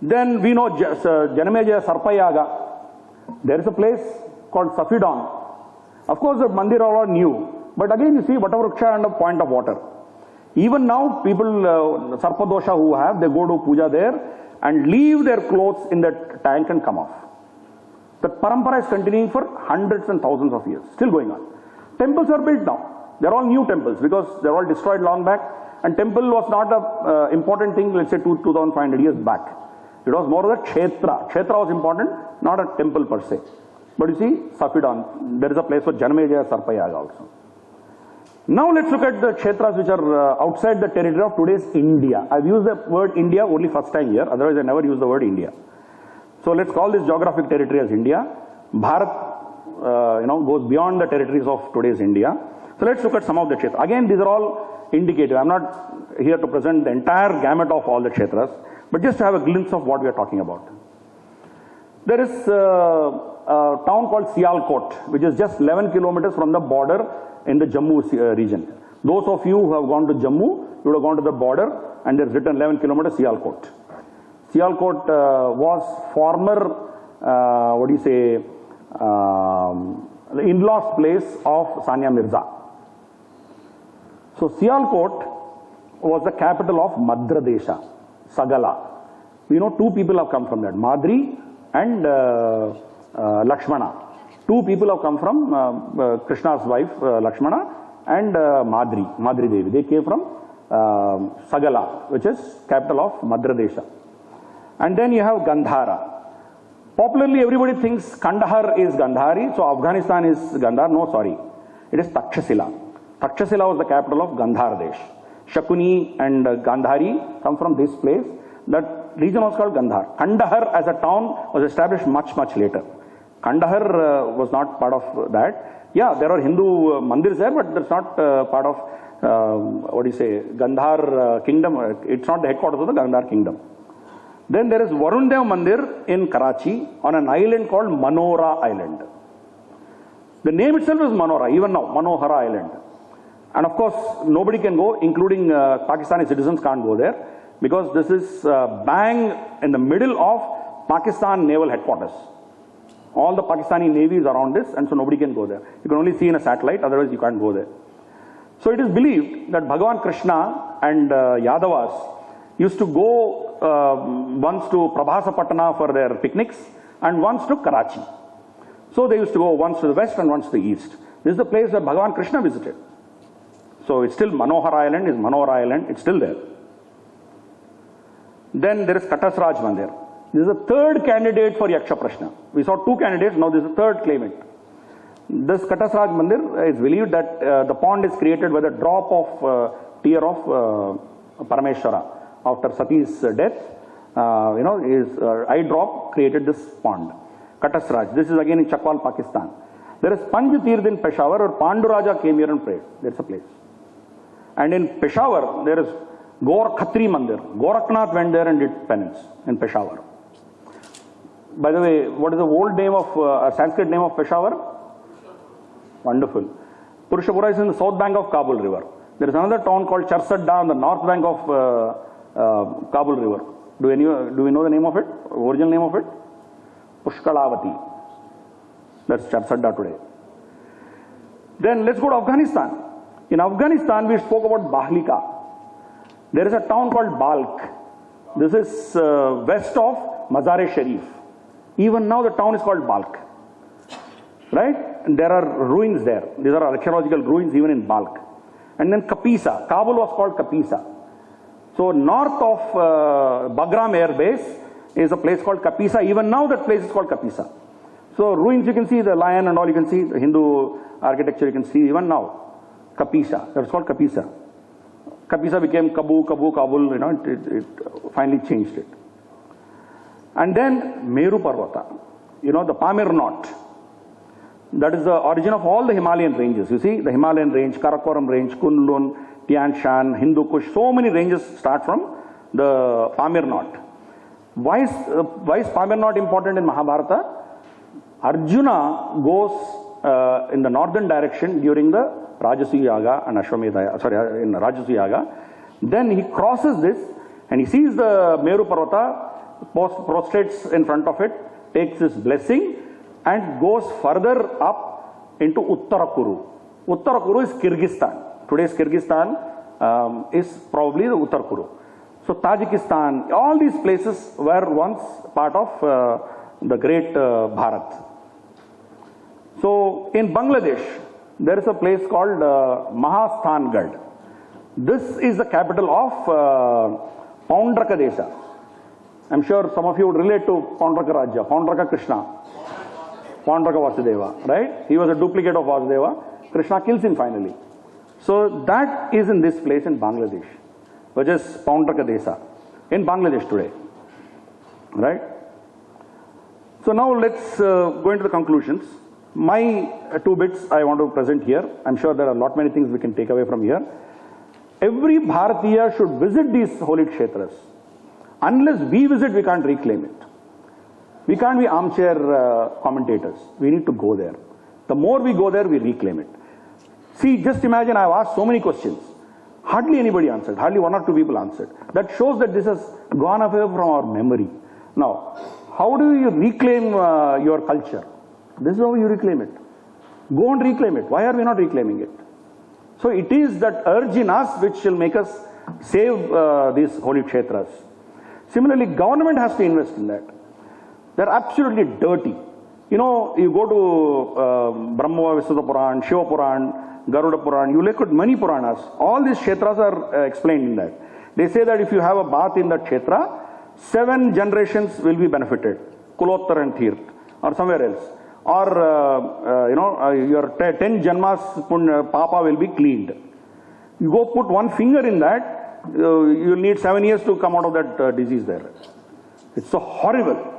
Then we know Janameja Sarpayaga. There is a place called Safidon. Of course, the mandir are new. But again, you see Vatavruksha and a point of water. Even now, people, Sarpadosha who have, they go to puja there and leave their clothes in that tank and come off. The parampara is continuing for hundreds and thousands of years, still going on. Temples are built now. They're all new temples because they're all destroyed long back. And temple was not an important thing, let's say 2,500 years back. It was more of a kshetra. Kshetra was important, not a temple per se. But you see, Safidon, there is a place for Janameja Sarpayaga also. Now let's look at the kshetras which are outside the territory of today's India. I've used the word India only first time here, otherwise I never use the word India. So let's call this geographic territory as India. Bharat, goes beyond the territories of today's India. So let's look at some of the kshetras. Again, these are all indicative. I'm not here to present the entire gamut of all the kshetras, but just to have a glimpse of what we are talking about. There is a town called Sialkot, which is just 11 kilometers from the border in the Jammu region. Those of you who have gone to Jammu, you would have gone to the border and there's written 11 kilometers Sialkot. Sialkot was former, what do you say, the in-law's place of Sania Mirza. So Sialkot was the capital of Madhya Desha, Sagala. We know two people have come from that, Madri and Lakshmana. Two people have come from Krishna's wife, Lakshmana, and Madri Devi. They came from Sagala, which is capital of Madhya Desha. And then you have Gandhara. Popularly, everybody thinks Kandahar is Gandhari, so Afghanistan is Gandhar. No, sorry. It is Takshashila. Takshashila was the capital of Gandhar Desh. Shakuni and Gandhari come from this place. That region was called Gandhar. Kandahar as a town was established much, much later. Kandahar was not part of that. Yeah, there are Hindu mandirs there, but that's not part of, what do you say, Gandhar kingdom. It's not the headquarters of the Gandhar kingdom. Then there is Varundev Mandir in Karachi on an island called Manora Island. The name itself is Manora, even now, Manohara Island. And of course, nobody can go, including Pakistani citizens can't go there, because this is bang in the middle of Pakistan naval headquarters. All the Pakistani navy is around this, and so nobody can go there. You can only see in a satellite, otherwise you can't go there. So it is believed that Bhagavan Krishna and Yadavas used to go once to Visakhapatnam for their picnics and once to Karachi. So they used to go once to the west and once to the east. This is the place where Bhagavan Krishna visited. So it's still Manohar Island, is Manohar Island, it's still there. Then there is Katasraj Mandir. This is the third candidate for Yaksha Prashna. We saw two candidates, now this is the third claimant. This Katasraj Mandir is believed that the pond is created by the drop of tear of Parameshwara. After Sati's death, his eye drop created this pond. Katasraj. This is again in Chakwal, Pakistan. There is Panj Tirth in Peshawar, where Panduraja came here and prayed. That's a place. And in Peshawar, there is Gaur Khatri Mandir. Gorakhnath went there and did penance in Peshawar. By the way, what is the old name of, Sanskrit name of Peshawar? Wonderful. Purushapura is in the south bank of Kabul River. There is another town called Charsadda on the north bank of Kabul River. Do we know the name of it? Original name of it? Pushkalavati. That's Charsadda today. Then let's go to Afghanistan. In Afghanistan, we spoke about Bahlika. There is a town called Balk. This is west of Mazar-e-Sharif. Even now the town is called Balk. Right? And there are ruins there. These are archaeological ruins even in Balk. And then Kapisa. Kabul was called Kapisa. So north of Bagram Air Base is a place called Kapisa. Even now that place is called Kapisa. So ruins, you can see the lion and all, you can see the Hindu architecture, you can see even now. Kapisa. That's called Kapisa. Kapisa became Kabul, it finally changed it. And then Meru Parvata, the Pamir Knot. That is the origin of all the Himalayan ranges. You see, the Himalayan range, Karakoram range, Kunlun, Tian Shan, Hindu Kush, so many ranges start from the Pamir Knot. Why is Pamir Knot important in Mahabharata? Arjuna goes in the northern direction during the Rajasuya Yaga and Ashwamedha, in Rajasuya Yaga. Then he crosses this and he sees the Meru Parvata, prostrates in front of it, takes his blessing and goes further up into Uttarakuru. Uttarakuru is Kyrgyzstan. Today's Kyrgyzstan is probably the Uttarakuru. So Tajikistan, all these places were once part of the great Bharat. So in Bangladesh, there is a place called Mahasthangarh. This is the capital of Paundraka Desha. I'm sure some of you would relate to Paundraka Rajya, Paundraka Krishna, Paundraka Vasudeva, right? He was a duplicate of Vasudeva. Krishna kills him finally. So that is in this place in Bangladesh, which is Paundraka Desha, in Bangladesh today, right? So now let's go into the conclusions. My two bits I want to present here. I'm sure there are many things we can take away from here. Every Bharatiya should visit these holy kshetras. Unless we visit, we can't reclaim it. We can't be armchair commentators. We need to go there. The more we go there, we reclaim it. See, just imagine I've asked so many questions. Hardly anybody answered. Hardly one or two people answered. That shows that this has gone away from our memory. Now, how do you reclaim your culture? This is how you reclaim it. Go and reclaim it. Why are we not reclaiming it? So it is that urge in us which will make us save these holy kshetras. Similarly, government has to invest in that. They're absolutely dirty. You know, you go to Brahma Visuddha Puran, Shiva Puran, Garuda Puran, you look at many Puranas. All these kshetras are explained in that. They say that if you have a bath in that kshetra, 7 generations will be benefited. Kulottar and Tirth, or somewhere else. Or, your 10 Janmas Papa will be cleaned. You go put one finger in that, you'll need 7 years to come out of that disease there. It's so horrible.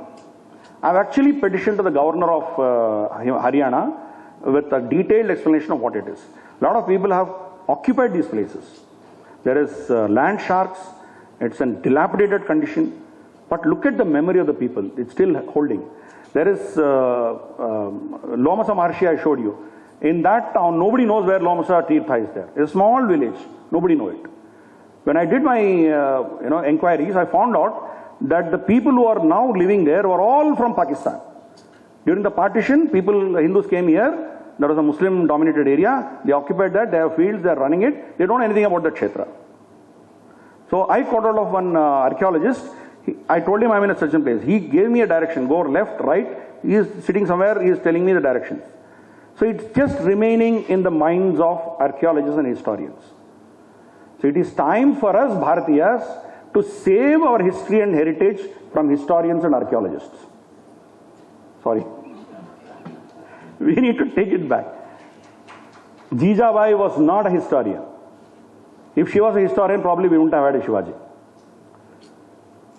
I've actually petitioned to the governor of Haryana with a detailed explanation of what it is. A lot of people have occupied these places. There is land sharks, it's in dilapidated condition, but look at the memory of the people, it's still holding. There is Lomasa Maharshi I showed you. In that town, nobody knows where Lomasa Tirtha is there. It's a small village, nobody knows it. When I did my inquiries, I found out that the people who are now living there were all from Pakistan. During the partition, Hindus came here. There was a Muslim-dominated area. They occupied that. They have fields. They are running it. They don't know anything about that kshetra. So I caught out of one archaeologist. I told him I'm in a certain place. He gave me a direction. Go left, right. He is sitting somewhere. He is telling me the directions. So it's just remaining in the minds of archaeologists and historians. So it is time for us, Bharatiyas, to save our history and heritage from historians and archaeologists. Sorry. We need to take it back. Jijabai was not a historian. If she was a historian, probably we wouldn't have had a Shivaji.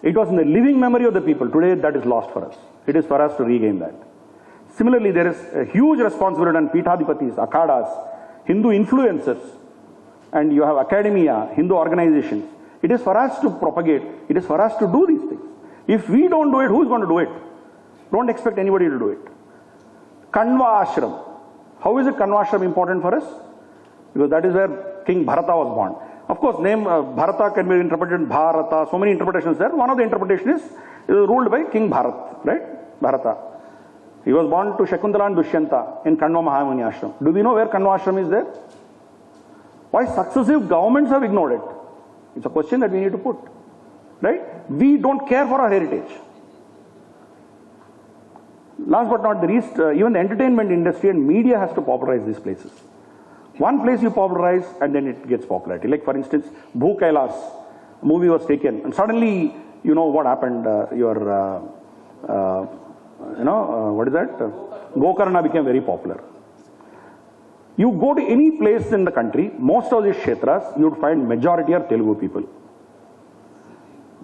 It was in the living memory of the people. Today, that is lost for us. It is for us to regain that. Similarly, there is a huge responsibility on Peethadipatis, Akhadas, Hindu influencers, and you have academia, Hindu organizations. It is for us to propagate. It is for us to do these things. If we don't do it, who is going to do it? Don't expect anybody to do it. Kanva Ashram. How is a Kanva Ashram important for us? Because that is where King Bharata was born. Of course, name Bharata can be interpreted Bharata. So many interpretations there. One of the interpretations is ruled by King Bharat, right? Bharata. He was born to Shakuntala and Dushyanta in Kanva Mahamuni Ashram. Do we know where Kanva Ashram is there? Why successive governments have ignored it? It's a question that we need to put. Right? We don't care for our heritage. Last but not the least, even the entertainment industry and media has to popularize these places. One place you popularize and then it gets popularity. Like for instance, Bhu Kailas, a movie was taken and suddenly, you know what happened, what is that? Gokarna became very popular. You go to any place in the country, most of these kshetras, you would find majority are Telugu people.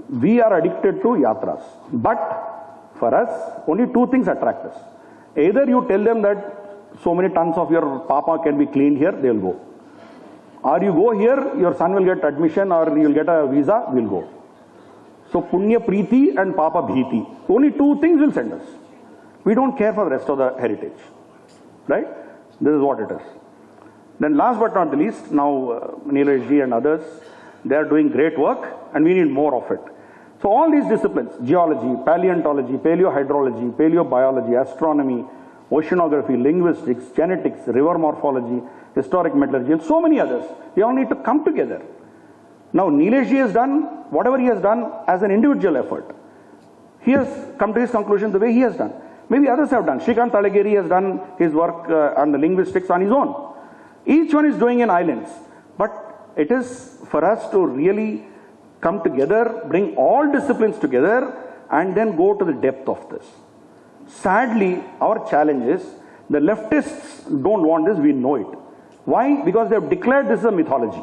We are addicted to yatras. But for us, only 2 things attract us. Either you tell them that so many tons of your papa can be cleaned here, they will go. Or you go here, your son will get admission or you will get a visa, we will go. So Punya Preeti and Papa Bhiti. Only 2 things will send us. We don't care for the rest of the heritage. Right? This is what it is. Then last but not the least, now Neeraj ji and others, they are doing great work and we need more of it. So all these disciplines, geology, paleontology, paleohydrology, paleobiology, astronomy, oceanography, linguistics, genetics, river morphology, historic metallurgy, and so many others, they all need to come together. Now Neeraj ji has done whatever he has done as an individual effort. He has come to his conclusion the way he has done. Maybe others have done. Shrikant Talagiri has done his work on the linguistics on his own. Each one is doing in islands. But it is for us to really come together, bring all disciplines together, and then go to the depth of this. Sadly, our challenge is the leftists don't want this, we know it. Why? Because they have declared this is a mythology.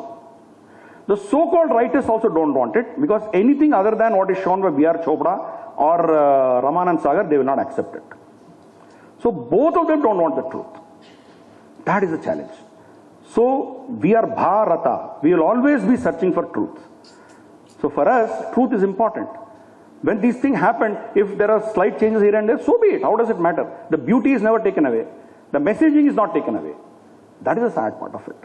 The so-called rightists also don't want it, because anything other than what is shown by B.R. Chopra or Ramanand Sagar, they will not accept it. So both of them don't want the truth. That is the challenge. So we are Bharata. We will always be searching for truth. So for us, truth is important. When these things happen, if there are slight changes here and there, so be it. How does it matter? The beauty is never taken away. The messaging is not taken away. That is the sad part of it.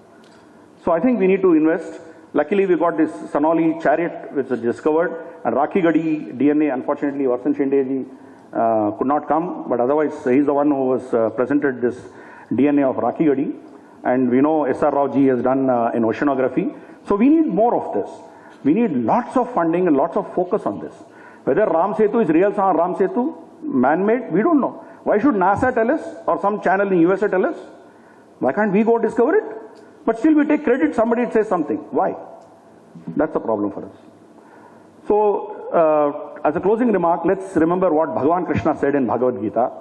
So I think we need to invest. Luckily, we got this Sanoli chariot which was discovered, and Rakhi Gadi DNA, unfortunately, Vasan Shindeji could not come, but otherwise, he's the one who was presented this DNA of Rakhi Gadi. And we know S.R. Rao ji has done in oceanography. So we need more of this. We need lots of funding and lots of focus on this. Whether Ram Setu is real Ram Setu, man-made, we don't know. Why should NASA tell us or some channel in USA tell us? Why can't we go discover it? But still we take credit, somebody says something. Why? That's the problem for us. So, as a closing remark, let's remember what Bhagavan Krishna said in Bhagavad Gita.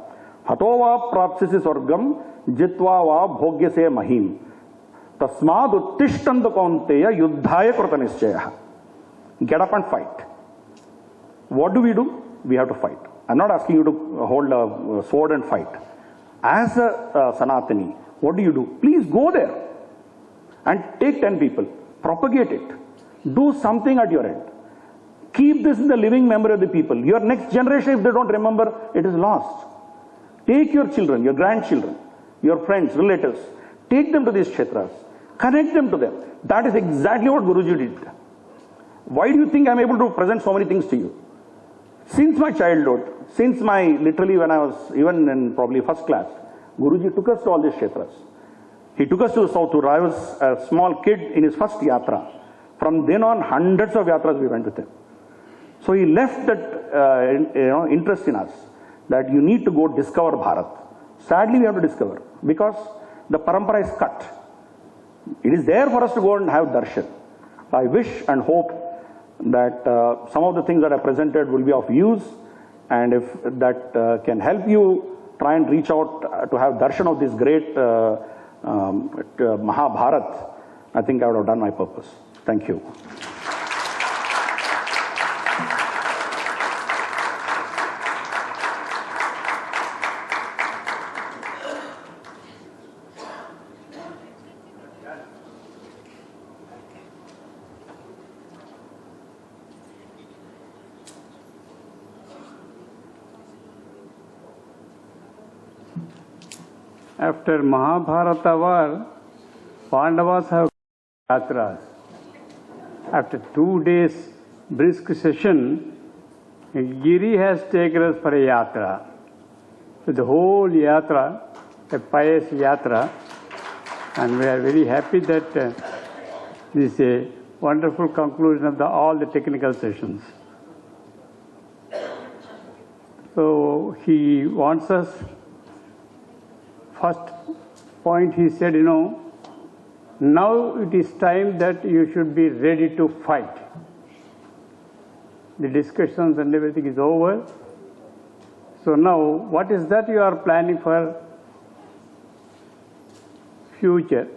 Hatova prapsisi swargam jitva va bhogyase mahim. Tasmad uttishtantu kaunteya yuddhaya krita nischayah. Get up and fight. What do? We have to fight. I'm not asking you to hold a sword and fight. As a Sanatani, what do? Please go there and take 10 people. Propagate it. Do something at your end. Keep this in the living memory of the people. Your next generation, if they don't remember, it is lost. Take your children, your grandchildren, your friends, relatives. Take them to these kshetras. Connect them to them. That is exactly what Guruji did. Why do you think I'm able to present so many things to you? Since my childhood, literally when I was even in probably first class, Guruji took us to all these kshetras. He took us to the South. I was a small kid in his first yatra. From then on, hundreds of yatras we went with him. So he left that interest in us, that you need to go discover Bharat. Sadly, we have to discover, because the parampara is cut. It is there for us to go and have darshan. I wish and hope that some of the things that I presented will be of use, and if that can help you try and reach out to have darshan of this great Mahabharat, I think I would have done my purpose. Thank you.
After Mahabharata war, Pandavas have yatras. After 2 days brisk session, Giri has taken us for a yatra. So the whole yatra, a pious yatra, and we are very happy that this is a wonderful conclusion of all the technical sessions. So he wants us, first point he said, now it is time that you should be ready to fight. The discussions and everything is over. So now, what is that you are planning for future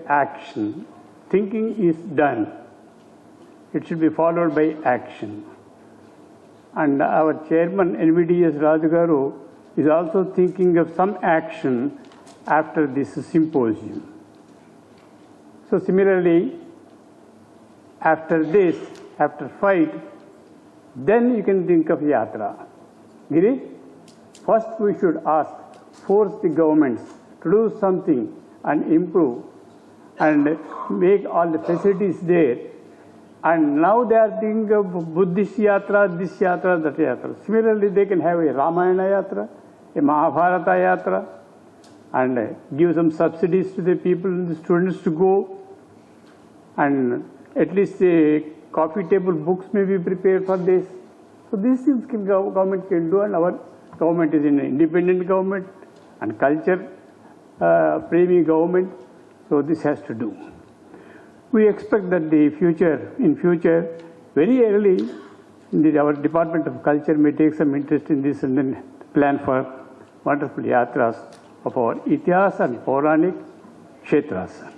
action? Thinking is done. It should be followed by action. And our chairman, NVDS Rajagaru, is also thinking of some action after this symposium. So similarly, after this, after fight, then you can think of yatra. Giri, first we should force the governments to do something and improve and make all the facilities there. And now they are thinking of Buddhist yatra, this yatra, that yatra. Similarly, they can have a Ramayana yatra, a Mahabharata yatra, and give some subsidies to the people and the students to go. And at least the coffee table books may be prepared for this. So these things government can do, and our government is an independent government and culture framing government. So this has to do. We expect that in future, very early, our Department of Culture may take some interest in this and then plan for wonderful yatras of our Itihas and Pauranik Kshetras.